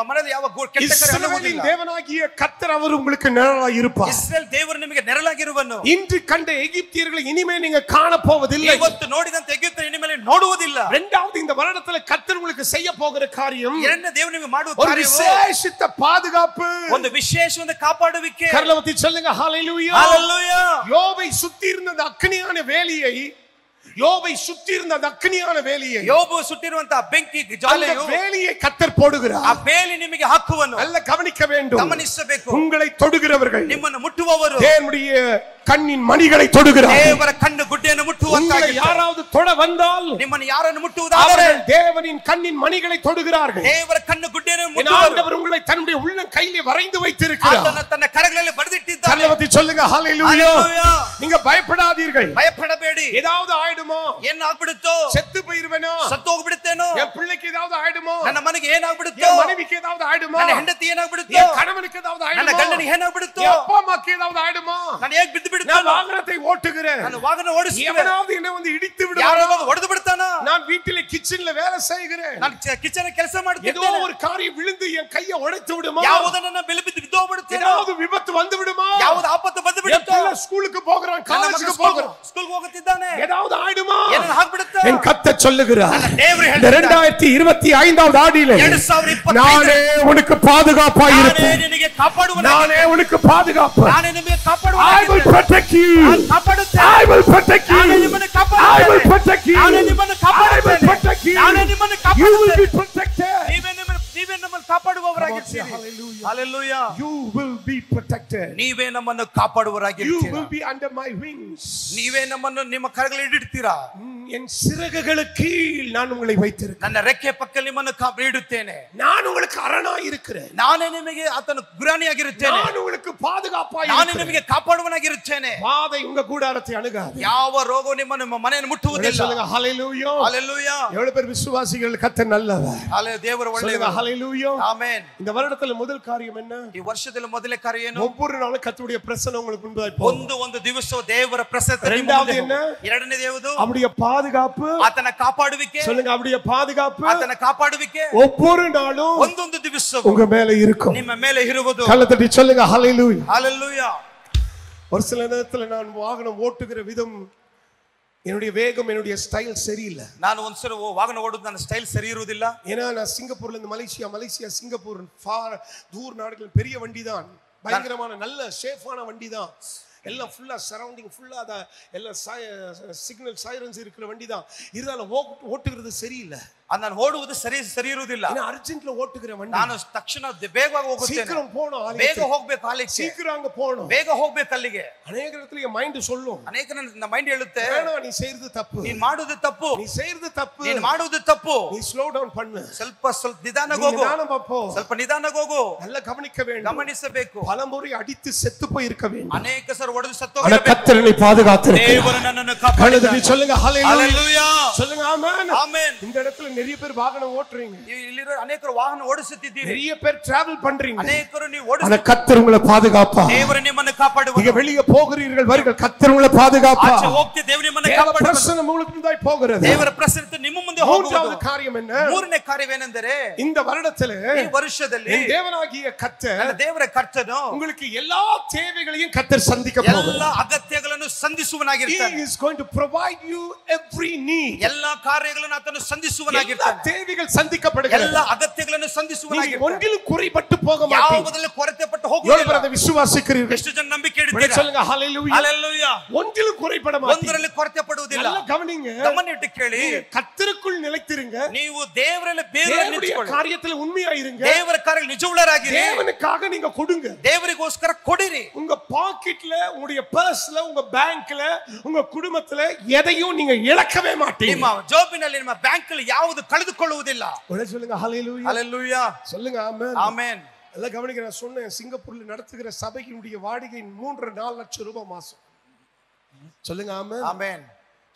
Speaker 3: ಮನೆಯಲ್ಲಿ ಯಾವ ಕೆಟ್ಟ ಕಾರ್ಯ
Speaker 2: இஸ்ரவேலின் தேவனாகிய கர்த்தர் அவர் உங்களுக்கு நிழலாய் இருப்பார்.
Speaker 3: ಇಸ್ರೇಲ್ ದೇವರು ನಿಮಗೆ ನೆರಳಾಗಿರುವನು.
Speaker 2: இன்று கண்ட எகிப்தியர்களை இனிமே நீங்க காண போவதில்லை.
Speaker 3: ಇವತ್ತು ನೋಡಿದಂತ ಎಗಿಪ್ತರು ಇನ್ಮೇಲೆ ನೋಡುವುದಿಲ್ಲ.
Speaker 2: இரண்டாவது, இந்த வருடத்துல கர்த்தர் உங்களுக்கு செய்ய போகிற காரியம்,
Speaker 3: ಎರಡನೇ ದೇವರು ನಿಮಗೆ ಮಾಡುವ
Speaker 2: ஒரு
Speaker 3: ಕಾರ್ಯವು,
Speaker 2: விசேஷித்த பாதுகாப்பு.
Speaker 3: ಒಂದು ವಿಶೇಷವಾದ ಕಾಪಾಡುವಿಕೆ.
Speaker 2: கர்லவத்தி சொல்லுங்க ஹalleluya.
Speaker 3: ஹalleluya.
Speaker 2: யோபை சுத்தி இருந்த அக்கினியான வேலியை, யோபை சுத்தி இருந்த அக்கினியான வேலியை,
Speaker 3: யோபு சுற்றிருವಂತ ಬೆಂಕಿ ಜ್ವಾಲೆಯು,
Speaker 2: அந்த வேலியை கர்த்தர் போடுகிறார்.
Speaker 3: ಆ ಬೇಲಿ ನಿಮಗೆ ಹಾಕುವನು.
Speaker 2: நல்ல கவனிக்க வேண்டும்,
Speaker 3: ಗಮನಿಸಬೇಕು.
Speaker 2: உங்களை தொடுகிறவர்கள்,
Speaker 3: ನಿಮ್ಮನ್ನು ಮುಟ್ಟುವವರು
Speaker 2: தேவனுடைய கண்ணின் மணிகளை தொடுகிறார்.
Speaker 3: ದೇವರ ಕಣ್ಣು ಗುಡ್ಡೆಯನ್ನು ಮುಟ್ಟುವಂತಾಗಿ,
Speaker 2: யாராவது தொட வந்தால்,
Speaker 3: ನಿಮ್ಮನ್ನು யாರನ್ನು ಮುಟ್ಟುವುದಾದರೆ
Speaker 2: அவர்கள் தேவனின் கண்ணின் மணிகளை தொடுகிறார்கள்.
Speaker 3: ದೇವರ ಕಣ್ಣು ಗುಡ್ಡೆಯನ್ನು ಮುಟ್ಟುವರು.
Speaker 2: ஆண்டவர் உங்களை தன்னுடைய உள்ளம் கையிலே வரைந்து வைத்திருக்கிறார்.
Speaker 3: ಆತನ ತನ್ನ ಕರಗಳಲ್ಲಿ ಬರೆದಿಟ್ಟಿದ್ದಾನೆ.
Speaker 2: கர்லவத்தி சொல்லுங்க ஹalleluya. நீங்க பயப்படாதீர்கள்,
Speaker 3: ಭಯಪಡಬೇಡಿ.
Speaker 2: ஏதாவது ஆயிடுமோ,
Speaker 3: ಏನು ಆಗ್ಬಿಡುತ್ತೋ,
Speaker 2: செத்து போயிருவேனோ,
Speaker 3: ಸತ್ತು ಹೋಗ್ಬಿಡುತ್ತೇನೋ,
Speaker 2: என் பிள்ளைக்கு ஏதாவது ஆயிடுமோ,
Speaker 3: ನನ್ನ ಮನೆಗೆ ಏನಾಗ್ಬಿಡುತ್ತೋ,
Speaker 2: என் மனைவிக்கு ஏதாவது ஆயிடுமோ,
Speaker 3: ನನ್ನ ಹೆಂಡತಿ ಏನಾಗ್ಬಿಡುತ್ತೋ,
Speaker 2: என் கணவனுக்கு ஏதாவது
Speaker 3: ನನ್ನ
Speaker 2: ஆயிடுமோ,
Speaker 3: ಗಂಡನಿಗೆ ಏನಾಗ್ಬಿಡುತ್ತೋ,
Speaker 2: என் அப்பா அம்மாக்கு ஏதாவது ஆயிடுமோ,
Speaker 3: ನಾನು ಹೇಗೆ ಬಿದ್ದು
Speaker 2: நான்
Speaker 3: ಬಿಡುತ್ತೇನೋ,
Speaker 2: வாகனத்தை ஓட்டுகிறேன்,
Speaker 3: ನಾನು ವಾಹನ ಓಡಿಸುತ್ತೇನೆ,
Speaker 2: எவனாவது என்ன வந்து இடித்து
Speaker 3: ಯಾರೋ
Speaker 2: விடுவானோ,
Speaker 3: ಹೊಡೆದು ಬಿಡ್ತಾನೋ,
Speaker 2: நான் வீட்டிலே கிச்சன்ல வேலை செய்கிறேன்,
Speaker 3: ನಾನು ಕಿಚನ್ ಕೆಲಸ
Speaker 2: ஏதோ
Speaker 3: ಮಾಡ್ತಿದ್ದೇನೆ,
Speaker 2: ஒரு காரியம் விழுந்து என் கையை உடைத்து விடுமா,
Speaker 3: ಯಾವುದನ್ನ ಬೆಳೆಬಿದ್ದು ಬಿದ್ದೋಗ್ಬಿಡುತ್ತೇನೋ,
Speaker 2: ஏதாவது விபத்து வந்து விடுமா,
Speaker 3: ಯಾವುದು ಆಪತ್ತು ಬಂದು
Speaker 2: என்
Speaker 3: ಬಿಡುತ್ತೋ,
Speaker 2: பிள்ளை ஸ்கூலுக்கு போகிறான், காலேஜுக்கு போகிறான்,
Speaker 3: ಸ್ಕೂಲ್ಗೆ ಹೋಗುತ್ತಿದ್ದಾನೆ,
Speaker 2: ஏதாவது ஆயிடுமா,
Speaker 3: ಏನನ್ನ ಹಾಕ್ಬಿಡುತ್ತೋ,
Speaker 2: என் கர்த்தர் சொல்லுகிறார்,
Speaker 3: ದೇವರು
Speaker 2: இந்த 2025வது ஆண்டிலே
Speaker 3: 2025
Speaker 2: நானே உனக்கு பாதுகாப்பாய்
Speaker 3: ನಾನೇ
Speaker 2: இருப்பேன்,
Speaker 3: ನಿನಗೆ ಕಾಪಾಡುವನು,
Speaker 2: நானே உனக்கு பாதுகாப்பு,
Speaker 3: ನಾನೇ ನಿಮಗೆ
Speaker 2: I will
Speaker 3: ಕಾಪಾಡುವನು,
Speaker 2: protect you,
Speaker 3: ಕಾಪಾಡುತ್ತೇನೆ,
Speaker 2: I will protect you,
Speaker 3: ನಾನೇ ನಿಮ್ಮನ್ನು
Speaker 2: I will
Speaker 3: ಕಾಪಾಡುತ್ತೇನೆ,
Speaker 2: protect you,
Speaker 3: ನಾನೇ ನಿಮ್ಮನ್ನು
Speaker 2: I will
Speaker 3: ಕಾಪಾಡುತ್ತೇನೆ,
Speaker 2: protect you,
Speaker 3: ನಾನೇ ನಿಮ್ಮನ್ನು
Speaker 2: you will be
Speaker 3: ಕಾಪಾಡುತ್ತೇನೆ,
Speaker 2: protected,
Speaker 3: Hallelujah.
Speaker 2: You will be protected.
Speaker 3: ನೀವೇ ನಮ್ಮನ್ನು
Speaker 2: You
Speaker 3: ಕಾಪಾಡುವರಾಗಿರ್ತೀರಾ.
Speaker 2: will be under my wings.
Speaker 3: ನೀವೇ ನಮ್ಮನ್ನು ನಿಮ್ಮ ಕರಗಳಲ್ಲಿ ಇಡುತ್ತೀರಾ.
Speaker 2: என் சிறகுகளுக்கு கீழ் நான் உங்களை வைத்திருக்கிறேன்.
Speaker 3: ನನ್ನ ರೆಕ್ಕೆ ಪಕ್ಕದಲ್ಲಿ ನಿಮ್ಮನ್ನು ಇಡುತ್ತೇನೆ.
Speaker 2: நான் உங்களுக்கு அரணாய் இருக்கிறேன்.
Speaker 3: ನಾನೇ ನಿಮಗೆ ಆತನ ಗುರಾಣಿಯಾಗಿರುತ್ತೇನೆ.
Speaker 2: நான் உங்களுக்கு பாதுகாப்பாய்
Speaker 3: ನಾನೇ
Speaker 2: இருக்கிறேன்.
Speaker 3: ನಿಮಗೆ ಕಾಪಾಡುವನಾಗಿರುತ್ತೇನೆ.
Speaker 2: வாதை உங்க கூடாரத்தை அணுகாது.
Speaker 3: ಯಾವ ರೋಗವು ನಿಮ್ಮ ಮನೆಯನ್ನು ಮುಟ್ಟುವುದಿಲ್ಲ.
Speaker 2: சொல்லுங்க ஹalleluya.
Speaker 3: Hallelujah.
Speaker 2: எவ்வளவு பேர் விசுவாசிகள் கர்த்தர் நல்லவர்.
Speaker 3: Hallelujah. ದೇವರು
Speaker 2: சொல்லுங்க
Speaker 3: ಒಳ್ಳೆಯವರು.
Speaker 2: ஹalleluya.
Speaker 3: ಆಮೆನ್.
Speaker 2: இந்த வருடத்துல முதல் காரியம் என்ன?
Speaker 3: ಈ ವರ್ಷದಲ್ಲಿ ಮೊದಲ ಕಾರ್ಯ ಏನು?
Speaker 2: ஒவ்வொரு நாளும் கர்த்தருடைய பிரசன்னம் உங்களுக்கு முன்பாய் போகும்.
Speaker 3: ಒಂದು ದಿವಸ ದೇವರ ಪ್ರಸನ್ನತೆ ನಿಮ್ಮ
Speaker 2: இரண்டாவது
Speaker 3: ಮುಂದೆ
Speaker 2: என்ன?
Speaker 3: ಹೋಗುವುದು. ಎರಡನೇದು ಯಾವುದು?
Speaker 2: அவருடைய பாதுகாப்பு.
Speaker 3: ಆತನ ಕಾಪಾಡುವಿಕೆ.
Speaker 2: சொல்லுங்க அவருடைய பாதுகாப்பு.
Speaker 3: ಆತನ ಕಾಪಾಡುವಿಕೆ
Speaker 2: ஒவ்வொரு நாளும்
Speaker 3: ಒಂದೊಂದು ದಿವಸ
Speaker 2: உங்க மேல இருக்கும்.
Speaker 3: ನಿಮ್ಮ ಮೇಲೆ ಇರುವುದು.
Speaker 2: கரங்களை தட்டி சொல்லுங்க ஹalleluya.
Speaker 3: Hallelujah.
Speaker 2: ஒரு சில நேரத்துல நான் வாகனம் ஓட்டுகிற விதம், என்னுடைய வேகம், என்னுடைய ஸ்டைல் சரியில்லை.
Speaker 3: ನಾನು ಒಂದ್ಸಲ ವಾಹನ ಓಡುದು ನನ್ನ ಸ್ಟೈಲ್ ಸರಿ ಇರುವುದಿಲ್ಲ.
Speaker 2: ஏன்னா நான் சிங்கப்பூர்ல இருந்து மலேசியா சிங்கப்பூர் தூர நாடுகள் பெரிய வண்டி தான், பயங்கரமான நல்ல சேஃபான வண்டி தான், எல்லாம் ஃபுல்லா சரௌண்டிங் ஃபுல்லா எல்லாம் சிக்னல் சைரன்ஸ் இருக்கிற வண்டி தான். இருந்தாலும் ஓட்டுகிறது சரியில்லை.
Speaker 3: ನಾನು ಓಡುವುದು ಸರಿ ಇರುವುದಿಲ್ಲ.
Speaker 2: அர்ஜென்ட்ல ஓட்டுகிற வண்டி.
Speaker 3: ನಾನು ತಕ್ಷಣ ಬೇಗವಾಗಿ ಹೋಗುತ್ತೇನೆ.
Speaker 2: சீக்கிரம் போணும்,
Speaker 3: ಬೇಗ ಹೋಗ್ಬೇಕು ಆಲಿಕ್ಕೆ.
Speaker 2: சீக்கிரம் அங்க போணும்,
Speaker 3: ಬೇಗ ಹೋಗ್ಬೇಕು ಅಲ್ಲಿಗೆ.
Speaker 2: அநேக இடத்துல என் மைண்ட் சொல்லும்,
Speaker 3: ಅನೇಕ ನನ್ನ ಮೈಂಡ್ ಹೇಳುತ್ತೆ,
Speaker 2: நீ செய்யறது தப்பு,
Speaker 3: ನೀನ್ ಮಾಡುವುದು ತಪ್ಪು,
Speaker 2: நீ செய்யறது தப்பு,
Speaker 3: ನೀನ್ ಮಾಡುವುದು ತಪ್ಪು,
Speaker 2: நீ ஸ்லோ டவுன் பண்ணு,
Speaker 3: ಸ್ವಲ್ಪ ನಿಧಾನಕ್ಕೆ ಹೋಗು, ಸ್ವಲ್ಪ ನಿಧಾನಕ್ಕೆ ಹೋಗು.
Speaker 2: நல்லா கவனிக்க வேண்டும்,
Speaker 3: ಗಮನಿಸಬೇಕು.
Speaker 2: பலமுறை அடித்து செத்து போய் இருக்க வேண்டும்.
Speaker 3: ಅನೇಕ ಸಲ ಹೊಡೆದು ಸತ್ತು ಹೋಗಬೇಕು.
Speaker 2: கர்த்தரை பாதுகாத்திருக்கிறார்.
Speaker 3: ದೇವರು ನನ್ನನ್ನು ಕಾಪಾಡಿದ್ದಾನೆ.
Speaker 2: சொல்லுங்க ஹalleluya.
Speaker 3: சொல்லுங்க
Speaker 2: ஆமென்.
Speaker 3: ஆமென்.
Speaker 2: இந்த இடத்துல நிறைய பேர் வாகனம் ஓட்டுறீங்க,
Speaker 3: ಇಲ್ಲಿರೋ ಅನೇಕರು ವಾಹನ ಓಡಿಸುತ್ತಿದ್ದೀರಿ,
Speaker 2: நிறைய பேர் டிராவல் பண்றீங்க,
Speaker 3: ಅನೇಕರು ನೀವು
Speaker 2: ஆனா
Speaker 3: ಓಡಿಸುತ್ತೀರಿ.
Speaker 2: கர்த்தர் உங்களை பாதுகாப்பா.
Speaker 3: ದೇವರು ನಿಮ್ಮನ್ನು ಕಾಪಾಡುವನು.
Speaker 2: நீங்க வெளியே போகிறீர்கள், வருங்கள், கர்த்தர் உங்களை பாதுகாப்பா.
Speaker 3: ಆಚೆ ಹೋಗ್ತೀರಿ, ದೇವರು ನಿಮ್ಮನ್ನು
Speaker 2: தேவ
Speaker 3: ಕಾಪಾಡುವನು.
Speaker 2: பிரசன்னம் உங்களுக்கு முன்னாடி போகிறது.
Speaker 3: ದೇವರ ಪ್ರಸನ್ನತೆ ನಿಮ್ಮ ಮುಂದೆ ಹೋಗುವುದು.
Speaker 2: மூன்றாவது காரியம் என்ன?
Speaker 3: ಮೂರನೇ ಕಾರ್ಯವೇನೆಂದರೆ,
Speaker 2: இந்த வருடத்திலே
Speaker 3: ಈ ವರ್ಷದಲ್ಲಿ
Speaker 2: என் தேவனாகிய கர்த்தர்
Speaker 3: ನನ್ನ ದೇವರ ಕರ್ತನು
Speaker 2: உங்களுக்கு எல்லா தேவைகளையும் கர்த்தர் சந்திக்க போகிறார்.
Speaker 3: ಎಲ್ಲ ಅಗತ್ಯಗಳನ್ನು
Speaker 2: He
Speaker 3: ಸಂಧಿಸುವನಾಗಿರ್ತಾನೆ.
Speaker 2: is going to provide you every need.
Speaker 3: ಎಲ್ಲ ಕಾರ್ಯಗಳನ್ನು ಆತನು
Speaker 2: எல்லா
Speaker 3: ಸಂಧಿಸುವನಾಗಿರ್ತಾನೆ.
Speaker 2: தேவைகள் சந்திக்கப்படுகிறது.
Speaker 3: ಎಲ್ಲ ಅಗತ್ಯಗಳನ್ನು
Speaker 2: நீங்க
Speaker 3: ಸಂಧಿಸುವನಾಗಿರ್ತಾನೆ.
Speaker 2: ஒன்றிலும் குறைபட்டு போக மாட்டீங்க.
Speaker 3: ಯಾವುದರಲ್ಲಿ ಕೊರತೆಪಟ್ಟು
Speaker 2: எவ்வளவு
Speaker 3: ಹೋಗುವುದಿಲ್ಲ.
Speaker 2: பேர் அதை விசுவாசிக்கிறீர்கள்?
Speaker 3: ಎಷ್ಟು ಜನ ನಂಬಿಕೆ
Speaker 2: விட
Speaker 3: ಇಡ್ತೀರಾ?
Speaker 2: சொல்லுங்க ஹalleluya.
Speaker 3: ಹಲ್ಲೆಲೂಯಾ.
Speaker 2: ஒன்றிலும் குறைபட மாட்டீங்க.
Speaker 3: ಒಂದರಲ್ಲಿ ಕೊರತೆ ಪಡುವುದಿಲ್ಲ.
Speaker 2: நல்லா கவனிங்க,
Speaker 3: ಗಮನಿಟ್ಟು ಕೇಳಿ.
Speaker 2: நீங்க கர்த்தருக்குள் நிலைத்திருங்க,
Speaker 3: ನೀವು ದೇವರಲ್ಲಿ ಬೇರೆ
Speaker 2: தேவனுடைய
Speaker 3: ನಿಂತುಕೊಳ್ಳಿ.
Speaker 2: காரியத்தில் உண்மையாயிருங்க,
Speaker 3: ದೇವರ ಕಾರ್ಯ ನಿಜವುಳ್ಳರಾಗಿರಿ.
Speaker 2: தேவனுக்காக நீங்க கொடுங்க.
Speaker 3: ದೇವರಿಗೋಸ್ಕರ ಕೊಡಿರಿ.
Speaker 2: உங்க பாக்கெட்ல, உங்களுடைய பர்ஸ்ல, உங்க பேங்க்ல, உங்க குடும்பத்துல எதையும் நீங்க இழக்கவே மாட்டீங்க.
Speaker 3: ನಿಮ್ಮ ಜೋಬಿನಲ್ಲಿ ನಿಮ್ಮ ಬ್ಯಾಂಕ್ ಅಲ್ಲಿ ಯಾವುದು ಕಳೆದುಕೊಳ್ಳುವುದಿಲ್ಲ.
Speaker 2: விட சொல்லுங்க ஹalleluya.
Speaker 3: ಹಲ್ಲೆಲೂಯಾ.
Speaker 2: சொல்லுங்க ஆமென்.
Speaker 3: ಆಮೆನ್.
Speaker 2: எல்லாம் கவனிக்க, நான் சொன்னேன், சிங்கப்பூர்ல நடத்துகிற சபையினுடைய வாடகை 3-4 லட்சம் ரூபாய் மாசம். சொல்லுங்க ஆமென்.
Speaker 3: ಆಮೆನ್.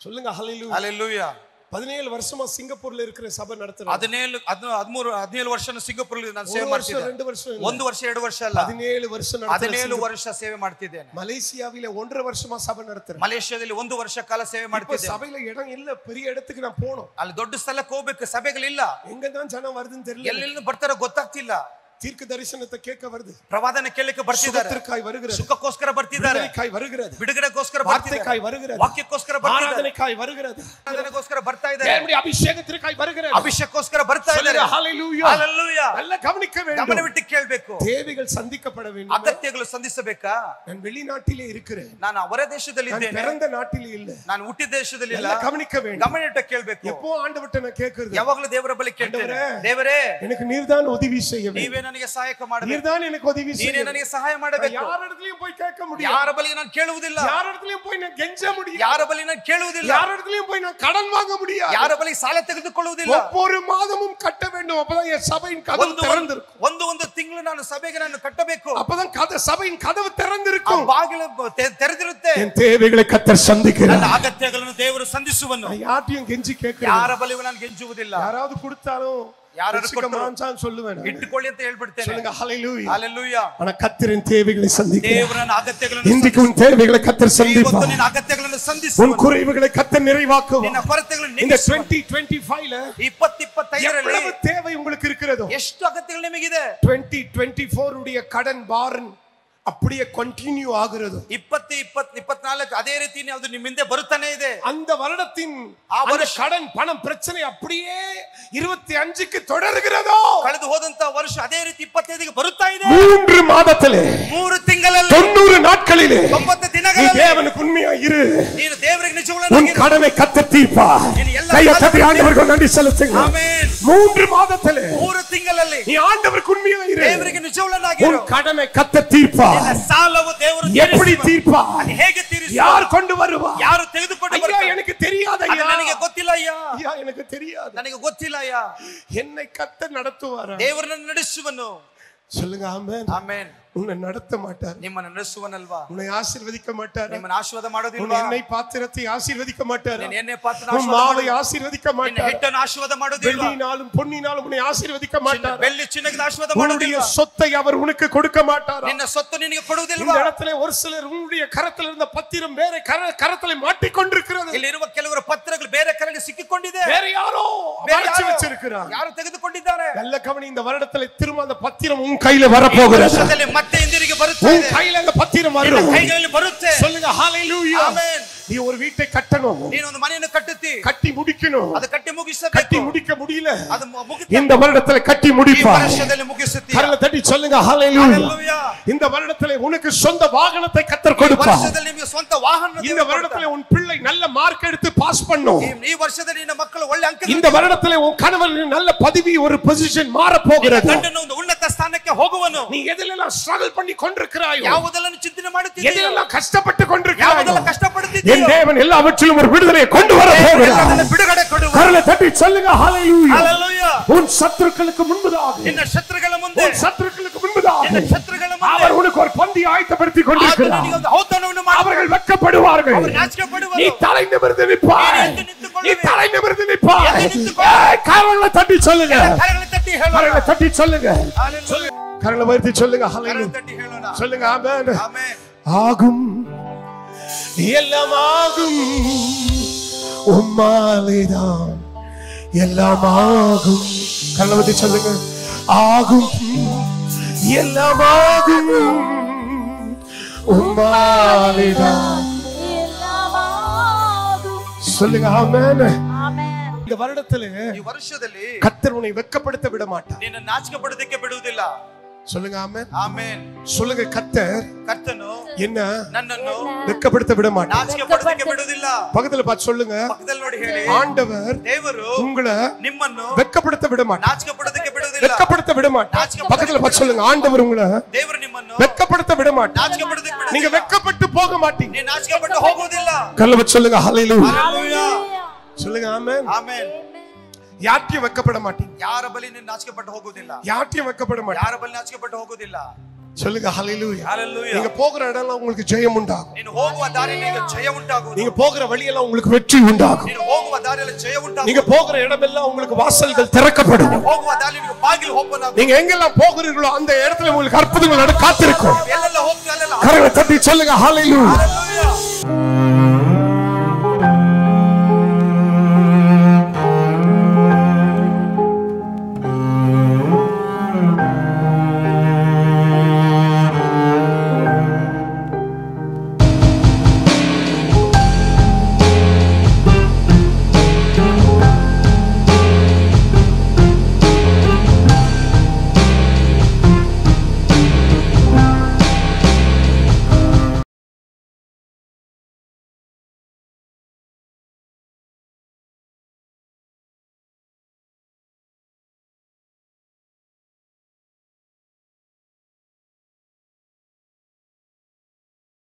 Speaker 2: சொல்லுங்க ஹalleluya.
Speaker 3: ಹಲ್ಲೆಲೂಯಾ.
Speaker 2: 17 வருஷமா சிங்கப்பூர்ல இருக்கிற சபை நடத்துறாங்க.
Speaker 3: 17 ವರ್ಷ ಸಿಂಗಾಪುರಲ್ಲಿ ನಾನು ಸೇವೆ ಮಾಡ್ತಿದ್ದೆ.
Speaker 2: 2 ವರ್ಷம்,
Speaker 3: 1 ವರ್ಷ 2 ವರ್ಷ ಅಲ್ಲ,
Speaker 2: 17 வருஷம்
Speaker 3: 17 ವರ್ಷ ಸೇವೆ ಮಾಡ್ತಿದ್ದೇನೆ.
Speaker 2: மலேசியாவில 1.5 வருஷமா சபை நடத்துறேன்.
Speaker 3: ಮಲೇಷ್ಯಾದಲ್ಲಿ 1 ವರ್ಷ ಕಾಲ ಸೇವೆ
Speaker 2: இப்ப
Speaker 3: ಮಾಡ್ತಿದ್ದೆ.
Speaker 2: சபையில இடம் இல்ல, பெரிய இடத்துக்கு நான் போணும்.
Speaker 3: ಅಲ್ಲಿ ದೊಡ್ಡ ಸ್ಥಳಕ್ಕೆ ಹೋಗ್ಬೇಕು, ಸಭೆಗಳಿಲ್ಲ.
Speaker 2: எங்க தான் ஜனம் வருதுன்னு தெரியல.
Speaker 3: ಎಲ್ಲಿಂದ ಬರ್ತಾರೋ ಗೊತ್ತಾಗ್ತಿಲ್ಲ.
Speaker 2: தீர்க்க தரிசனத்தை கேட்க வருது,
Speaker 3: ಪ್ರವಾದನ ಕೇಳಲಿಕ್ಕೆ ಬರ್ತಿದ್ದಾರೆ,
Speaker 2: சுகத்திற்காய் வருகிறது,
Speaker 3: ಸುಖಕ್ಕೋಸ್ಕರ ಬರ್ತಿದ್ದಾರೆ,
Speaker 2: விடுதலைக்காய் வருகிறது,
Speaker 3: ಬಿಡುಗಡೆಗೋಸ್ಕರ
Speaker 2: வார்த்தைக்காய் வருகிறது,
Speaker 3: ವಾಕ್ಯಕ್ಕೋಸ್ಕರ ಬರ್ತಿದ್ದಾರೆ,
Speaker 2: ஆராதனைக்காய் வருகிறது,
Speaker 3: ಆರಾಧನೆಗೋಸ್ಕರ ಬರ್ತಾ ಇದ್ದಾರೆ,
Speaker 2: தேவனுடைய அபிஷேகத்திற்காய் வருகிறது,
Speaker 3: ಅಭಿಷೇಕಕ್ಕೋಸ್ಕರ ಬರ್ತಾ ಇದ್ದಾರೆ.
Speaker 2: ஹalleluya.
Speaker 3: ಹಲ್ಲೆಲೂಯಾ.
Speaker 2: நல்ல கவனிக்க வேண்டும்,
Speaker 3: ಗಮನವಿಟ್ಟು ಕೇಳಬೇಕು.
Speaker 2: தேவைகள் சந்திக்கப்பட வேண்டும்.
Speaker 3: ಅಗತ್ಯಗಳು ಸಂಧಿಸಬೇಕಾ?
Speaker 2: நான் வெளிநாட்டிலே இருக்கிறேன்,
Speaker 3: ನಾನು ಹೊರ ದೇಶದಲ್ಲಿ
Speaker 2: நான்
Speaker 3: ಇದ್ದೇನೆ,
Speaker 2: பிறந்த நாட்டிலே இல்ல.
Speaker 3: ನಾನು ಹುಟ್ಟಿದ ದೇಶದಲ್ಲಿ ಇಲ್ಲ.
Speaker 2: நல்ல கவனிக்க வேண்டும்,
Speaker 3: ಗಮನವಿಟ್ಟು ಕೇಳಬೇಕು.
Speaker 2: எப்போ ஆண்டவர்ட்ட நான் கேக்குறது,
Speaker 3: ಯಾವಾಗಲೂ ದೇವರ ಬಳಿ ಕೇಳ್ತೇನೆ, ದೇವರೇ
Speaker 2: எனக்கு நீர்தான் உதவி செய்ய வேண்டும்,
Speaker 3: ನೀವೇ ನನಗೆ ಸಹಾಯ ಮಾಡಬೇಕು,
Speaker 2: நீர்தான் எனக்கு உதவி செய்ய
Speaker 3: ನೀನೇ
Speaker 2: வேண்டும்.
Speaker 3: ನನಗೆ ಸಹಾಯ ಮಾಡಬೇಕು.
Speaker 2: யார் இடத்துலயும் போய் கேட்க முடியாது,
Speaker 3: ಯಾರ ಬಳಿ ನಾನು ಕೇಳುವುದಿಲ್ಲ,
Speaker 2: யார் இடத்துலயும் போய் நான் கெஞ்ச முடியாது,
Speaker 3: ಯಾರ ಬಳಿ ನಾನು ಕೇಳುವುದಿಲ್ಲ,
Speaker 2: யார் இடத்துலயும் போய் நான் கடன் வாங்க முடியாது,
Speaker 3: ಯಾರ ಬಳಿ ಸಾಲ ತೆಗೆದುಕೊಳ್ಳುವುದಿಲ್ಲ.
Speaker 2: ஒவ்வொரு மாதமும் கட்ட வேண்டும், அப்பதான் என் சபையின் கதவு திறந்திருக்கும்.
Speaker 3: ಒಂದು ತಿಂಗಳು ನಾನು ಸಭೆಗೆ ನಾನು ಕಟ್ಟಬೇಕು,
Speaker 2: அப்பதான் சபையின் கதவு திறந்திருக்கும்,
Speaker 3: ಬಾಗಿಲು ತೆರೆದಿರುತ್ತೆ.
Speaker 2: என் தேவைகளை கர்த்தர் சந்திக்கிறார்.
Speaker 3: ನನ್ನ ಅಗತ್ಯಗಳನ್ನು ದೇವರು ಸಂಧಿಸುವನು.
Speaker 2: நான் யார்ட்டையும் கெஞ்சி கேட்கிறேன்,
Speaker 3: ಯಾರ ಬಳಿಯೂ ನಾನು ಗೆಂಜುವುದಿಲ್ಲ.
Speaker 2: யாராவது கொடுத்தாலும்
Speaker 3: யாராவது
Speaker 2: கொடுத்தாலும் சொல்லுவேன்,
Speaker 3: ಇಟ್ಟುಕೊಳ್ಳಿ ಅಂತ ಹೇಳ್ಬಿಡ್ತೇನೆ.
Speaker 2: சொல்லுங்க ஹalleluya.
Speaker 3: ಹಲ್ಲೆಲೂಯಾ.
Speaker 2: ஆனா கர்த்தரின் தேவைகளை சந்திக்கிறார்.
Speaker 3: ದೇವರನ ಅಗತ್ಯಗಳನ್ನು
Speaker 2: இன்றைக்கு உன் தேவைகளை கர்த்தர்
Speaker 3: ಇವತ್ತು
Speaker 2: சந்திப்பார்,
Speaker 3: ನಿನ್ನ ಅಗತ್ಯಗಳನ್ನು
Speaker 2: உன்
Speaker 3: ಸಂಧಿಸುವನು,
Speaker 2: குறைவுகளை கர்த்தர் நிறைவாக்குவார்.
Speaker 3: ನಿನ್ನ ಕೊರತೆಗಳನ್ನು
Speaker 2: இந்த
Speaker 3: ನೀಗಿಸುವನು.
Speaker 2: 2025ல
Speaker 3: 2025ರಲ್ಲಿ
Speaker 2: எவ்வளவு தேவை உங்களுக்கு இருக்கிறதோ,
Speaker 3: ಎಷ್ಟು ಅಗತ್ಯಗಳು ನಿಮಗಿದೆ,
Speaker 2: 2024 உடைய கடன் பாரன் அப்படியே கண்டினியூ ஆகிறது.
Speaker 3: 2024 ಅದೇ ರೀತಿ ಅದು ನಿಮ್ಮ ಹಿಂದೆ ಬರುತ್ತಾನೆ ಇದೆ.
Speaker 2: அந்த வருடத்தின்
Speaker 3: ಆ
Speaker 2: அந்த
Speaker 3: ವರ್ಷ
Speaker 2: கடன் பணம் பிரச்சனை அப்படியே 25க்கு தொடர்கிறதோ,
Speaker 3: ಕಳೆದು ಹೋದಂತ ವರ್ಷ ಅದೇ ರೀತಿ 25ಗೆ ಬರುತ್ತಾ ಇದೆ.
Speaker 2: 3 மாதத்திலே
Speaker 3: 3 ತಿಂಗಳಲ್ಲಿ
Speaker 2: 90 நாட்களிலே
Speaker 3: 90 ದಿನ ದಿನಗಳಲ್ಲಿ
Speaker 2: தேவனுக்கு உண்மையா இரு.
Speaker 3: ನೀನು ದೇವರಿಗೆ ನಿಜವುಳ್ಳವನಾಗಿರು.
Speaker 2: உன் கடனை கர்த்தர் தீர்ப்பார். கையை தட்டி ஆண்டவருக்கு நன்றி செலுத்துங்க.
Speaker 3: ಆಮೆನ್.
Speaker 2: 3 மாதத்திலே
Speaker 3: 3 ತಿಂಗಳಲ್ಲಿ
Speaker 2: நீ ஆண்டவருக்கு உண்மையா இரு.
Speaker 3: ದೇವರಿಗೆ ನಿಜವುಳ್ಳವನಾಗಿರು.
Speaker 2: உன் கடனை கர்த்தர் தீர்ப்பார்.
Speaker 3: ನಿನ್ನ ಸಾಲವು ದೇವರು
Speaker 2: எப்படி தீர்ப்பார்?
Speaker 3: ಅದು ಹೇಗೆ ತೀರಿಸುವ?
Speaker 2: யார் கொண்டு வருவா?
Speaker 3: ಯಾರು ತೆಗೆದುಕೊಂಡು
Speaker 2: ஐயா
Speaker 3: ಬರ್ತಾರೆ?
Speaker 2: எனக்கு தெரியாது
Speaker 3: ಅದು
Speaker 2: ஐயா.
Speaker 3: ನನಗೆ ಗೊತ್ತಿಲ್ಲ ಅಯ್ಯ.
Speaker 2: ஐயா எனக்கு தெரியாது.
Speaker 3: ನನಗೆ ಗೊತ್ತಿಲ್ಲ ಅಯ್ಯ.
Speaker 2: என்னை கர்த்தர் நடத்துவாரா?
Speaker 3: ದೇವರನ್ನು ನಡೆಸುವನು.
Speaker 2: சொல்லுங்க ஆமென்.
Speaker 3: ಆಮೆನ್.
Speaker 2: உன்னை நடத்த மாட்டார்.
Speaker 3: ನಿಮ್ಮನ್ನು ನಡೆಸುವನಲ್ವಾ?
Speaker 2: உன்னை ஆசீர்வதிக்க மாட்டார்.
Speaker 3: ನಿಮ್ಮನ್ನು ಆಶೀರ್ವಾದ
Speaker 2: உன்
Speaker 3: ಮಾಡೋದಿಲ್ವಾ?
Speaker 2: எண்ணெய் பாத்திரத்தை ஆசீர்வதிக்க மாட்டார்.
Speaker 3: ನಿನ್ನ ಎಣ್ಣೆ ಪಾತ್ರದ
Speaker 2: உன்
Speaker 3: ಆಶೀರ್ವಾದ
Speaker 2: மாவை
Speaker 3: ಮಾಡೋದಿಲ್ವಾ?
Speaker 2: ஆசீர்வதிக்க
Speaker 3: ನಿನ್ನ
Speaker 2: மாட்டார்.
Speaker 3: ಹಿಟ್ಟನ್ನು ಆಶೀರ್ವಾದ ಮಾಡೋದಿಲ್ವಾ?
Speaker 2: வெள்ளினாலும் பொன்னினாலும் உன்னை ஆசீர்வதிக்க மாட்டார்.
Speaker 3: ಬೆಳ್ಳಿ ಚಿನ್ನದ ಆಶೀರ್ವಾದ
Speaker 2: உன்னுடைய
Speaker 3: ಮಾಡೋದಿಲ್ವಾ?
Speaker 2: சொத்தை அவர் உனக்கு கொடுக்க மாட்டார்.
Speaker 3: ನಿನ್ನ ಸೊತ್ತು ನಿನಗೆ
Speaker 2: இந்த
Speaker 3: ಕೊಡುವುದಿಲ್ವಾ?
Speaker 2: இடத்துல ஒரு சிலர் உன்னுடைய கரத்தில் இருந்த பத்திரம் வேற கரத்தில் மாட்டிக்கொண்டிருக்கிறது.
Speaker 3: ಇಲ್ಲಿರುವ ಕೆಲವರ ಪತ್ರಗಳು ಬೇರೆ ಕರೆಗೆ ಸಿಕ್ಕಿಕೊಂಡಿದೆ.
Speaker 2: வேற யாரோ மறைச்சு வச்சிருக்கிறார்.
Speaker 3: ಯಾರು ತೆಗೆದುಕೊಂಡಿದ್ದಾರೆ?
Speaker 2: நல்ல கவனி, இந்த வருடத்தில் திரும்ப அந்த பத்திரம் உன் கையில வரப்போகிறது.
Speaker 3: ವರ್ಷದಲ್ಲಿ ಮತ್ತೆ ಹಿಂದಿರುಗಿ ಬರುತ್ತದೆ.
Speaker 2: உன் கையில அந்த பத்திரம்
Speaker 3: ನಿನ್ನ
Speaker 2: வரும்.
Speaker 3: ಕೈಗಳಲ್ಲಿ ಬರುತ್ತೆ.
Speaker 2: சொல்லுங்க ஹalleluya.
Speaker 3: ಆಮೆನ್.
Speaker 2: நீ ஒரு வீட்டை கட்டணும்.
Speaker 3: ನೀನು ಒಂದು ಮನೆಯನ್ನು ಕಟ್ಟುತ್ತಿ.
Speaker 2: கட்டி முடிக்கணும்.
Speaker 3: ಅದು ಕಟ್ಟಿ ಮುಗಿಸಬೇಕು.
Speaker 2: கட்டி முடிக்க முடியல.
Speaker 3: ಅದು ಮುಗಿದ
Speaker 2: இந்த வருடத்தில் கட்டி
Speaker 3: ಈ
Speaker 2: முடிப்பார்.
Speaker 3: ವರ್ಷದಲ್ಲಿ ಮುಗಿಸುತ್ತೀಯ.
Speaker 2: கரங்களை தட்டி சொல்லுங்க ஹalleluya.
Speaker 3: ಹalleluya.
Speaker 2: இந்த வருடத்தில் உனக்கு சொந்த வாகனத்தை கர்த்தர்
Speaker 3: ಈ
Speaker 2: கொடுப்பார்.
Speaker 3: ವರ್ಷದಲ್ಲಿ ನಿಮಗೆ ಸ್ವಂತ ವಾಹನ
Speaker 2: இந்த
Speaker 3: ದೇವರು
Speaker 2: வருடத்தில் உன் பிள்ளை நல்ல மார்க் எடுத்து பாஸ் பண்ணும்.
Speaker 3: ಈ ವರ್ಷದಲ್ಲಿ ನಿನ್ನ ಮಕ್ಕಳು ಒಳ್ಳೆ ಅಂಕ
Speaker 2: இந்த வருடத்தில் உன் கணவன் நல்ல பதவி ஒரு பொசிஷன் மாற போகிறது.
Speaker 3: ಗಂಡನು ಒಂದು ಉನ್ನತ ಸ್ಥಾನಕ್ಕೆ ಹೋಗುವನು.
Speaker 2: நீ எதிலெல்லாம் ஸ்ட்ரகிள் பண்ணி கொண்டிருக்கிறாயோ,
Speaker 3: ಯಾವುದೆಲ್ಲನ್ನು ಚಿಂತನೆ ಮಾಡುತ್ತಿದ್ದೀಯೋ,
Speaker 2: எதிலெல்லாம் கஷ்டப்பட்டு கொண்டிருக்கிறாயோ,
Speaker 3: ಯಾವುದೆಲ್ಲ ಕಷ್ಟಪಡುತ್ತಿದ್ದೀಯೋ,
Speaker 2: என் தேவன் எல்லாவற்றிலும் ஒரு விடுதலையை கொண்டு வர போகிறார்.
Speaker 3: ಎಲ್ಲದನ್ನು ಬಿಡುಗಡೆ ಕೊಡುವ.
Speaker 2: கரங்களை தட்டி சொல்லுங்க ஹalleluya.
Speaker 3: ಹalleluya.
Speaker 2: உன் சத்துருக்களுக்கு முன்பதாக,
Speaker 3: ನಿನ್ನ ಶತ್ರುಗಳ ಮುಂದೆ,
Speaker 2: உன் சத்துருக்களுக்கு முன்பதாக
Speaker 3: ನಿನ್ನ ಶತ್ರುಗಳ ಮುಂದೆ
Speaker 2: அவர் உனக்கு ஒரு பந்தி ஆயத்தப்படுத்தி
Speaker 3: ಆತನು
Speaker 2: கொண்டிருக்கிறார்.
Speaker 3: ನಿನಗೆ ಒಂದು ಔತಣವನ್ನು ಮಾಡುವ.
Speaker 2: அவர்கள் வெட்கப்படுவார்கள்.
Speaker 3: ಅವರು ನಾಚಿಕೆ ಪಡುವರು.
Speaker 2: நீ தலை நிமிர்ந்து நிற்பாய்.
Speaker 3: ನೀನು ಎದ್ದು ನಿಂತುಕೊಳ್ಳುವೆ.
Speaker 2: நீ தலை நிமிர்ந்து நிற்பாய்.
Speaker 3: ಎದ್ದು ನಿಂತುಕೊಳ್ಳುವೆ.
Speaker 2: ஏய், கரங்களை தட்டி சொல்லுங்க.
Speaker 3: ಕರங்களை ತಟ್ಟಿ ಹೇಳೋಣ.
Speaker 2: கரங்களை தட்டி சொல்லுங்க.
Speaker 3: ಹalleluya.
Speaker 2: கரங்களை உயர்த்தி சொல்லுங்க
Speaker 3: ಕರங்களை
Speaker 2: ஹalleluya.
Speaker 3: ತಟ್ಟಿ ಹೇಳೋಣ.
Speaker 2: சொல்லுங்க ஆமென்.
Speaker 3: ಆಮೆನ್.
Speaker 2: ஆகும் எல்லாம் ஆகும் உம்மாலேதான் எல்லாம் ஆகும். கரங்களை உயர்த்தி சொல்லுங்க. ஆகும் எல்லாம் ஆகும் உம்மாலேதான். சொல்லுங்க ஆமென். இந்த வருடத்துல
Speaker 3: ಈ ವರ್ಷದಲ್ಲಿ
Speaker 2: கர்த்தர் உன்னை வெட்கப்படுத்த விட மாட்டார்.
Speaker 3: ನಿನ್ನ ನಾಚಿಕೆ ಪಡುವುದಕ್ಕೆ ಬಿಡುವುದಿಲ್ಲ.
Speaker 2: சொல்லுங்க ஆமென்.
Speaker 3: ಆಮೆನ್.
Speaker 2: சொல்லுங்க கர்த்தர்
Speaker 3: ಕರ್ತನು
Speaker 2: என்ன
Speaker 3: ನನ್ನನ್ನು
Speaker 2: வெட்கப்படுத்த விட மாட்டார்.
Speaker 3: ನಾಚಿಕೆ ಪಡುವುದಕ್ಕೆ ಬಿಡುವುದಿಲ್ಲ.
Speaker 2: பக்கத்துல பார்த்து சொல்லுங்க,
Speaker 3: ಪಕ್ಕದಲ್ಲಿ ನೋಡಿ ಹೇಳಿ,
Speaker 2: ஆண்டவர்
Speaker 3: ದೇವರು
Speaker 2: உங்களை
Speaker 3: ನಿಮ್ಮನ್ನು
Speaker 2: வெட்கப்படுத்த விட மாட்டார்.
Speaker 3: ನಾಚಿಕೆ ಪಡುವುದಕ್ಕೆ ಬಿಡುವುದಿಲ್ಲ.
Speaker 2: வெட்கப்படுத்த விட மாட்டார். பக்கத்துல பார்த்து சொல்லுங்க, ஆண்டவர் உங்களை
Speaker 3: ದೇವರು ನಿಮ್ಮನ್ನು
Speaker 2: வெட்கப்படுத்த விட மாட்டார்.
Speaker 3: ನಾಚಿಕೆ ಪಡುವುದಕ್ಕೆ ಬಿಡುವುದಿಲ್ಲ.
Speaker 2: நீங்க வெட்கப்பட்டு போக மாட்டீங்க.
Speaker 3: ನೀನು ನಾಚಿಕೆ ಪಟ್ಟು ಹೋಗುವುದಿಲ್ಲ.
Speaker 2: கல்ல வச்சு சொல்லுங்க ஹalleluya.
Speaker 3: ಹalleluya.
Speaker 2: சொல்லுங்க ஆமென்.
Speaker 3: ಆಮೆನ್.
Speaker 2: யார்ட்டையும் வெட்கப்பட மாட்டீங்க.
Speaker 3: ಯಾರ ಬಳಿ ನೀನು ನಾಚಿಕೆ ಪಟ್ಟು ಹೋಗುವುದಿಲ್ಲ.
Speaker 2: யார்ட்டையும் வெட்கப்பட மாட்டீங்க.
Speaker 3: ಯಾರ ಬಳಿ ನಾಚಿಕೆ ಪಟ್ಟು ಹೋಗುವುದಿಲ್ಲ.
Speaker 2: சொல்லுங்க ஹalleluya.
Speaker 3: ಹalleluya.
Speaker 2: நீங்க போகிற இடம்லாம் உங்களுக்கு ஜெயம் உண்டாகும்.
Speaker 3: ನೀನು ಹೋಗುವ ದಾರಿಯಲ್ಲಿ ಜಯ ಉಂಟಾಗುವುದು.
Speaker 2: நீங்க போகிற வழியெல்லாம் உங்களுக்கு வெற்றி உண்டாகும்.
Speaker 3: ನೀನು ಹೋಗುವ ದಾರಿಯಲ್ಲಿ ಜಯ ಉಂಟಾಗುವುದು.
Speaker 2: நீங்க போகிற இடமெல்லாம் உங்களுக்கு வாசல்கள் திறக்கப்படும்.
Speaker 3: ಹೋಗುವ ದಾರಿಯಲ್ಲಿ ಬಾಗಿಲು ಓಪನ್ ಆಗುವುದು.
Speaker 2: நீங்க எங்கெல்லாம் போகிறீர்களோ அந்த இடத்துல உங்களுக்கு அற்புதங்கள் காத்திருக்கும்.
Speaker 3: ಎಲ್ಲೆಲ್ಲ ಹೋಗ್ತೀವಿ ಅಲ್ಲೆಲ್ಲ
Speaker 2: கரங்களை தட்டி சொல்லுங்க ஹalleluya.
Speaker 3: ಹalleluya.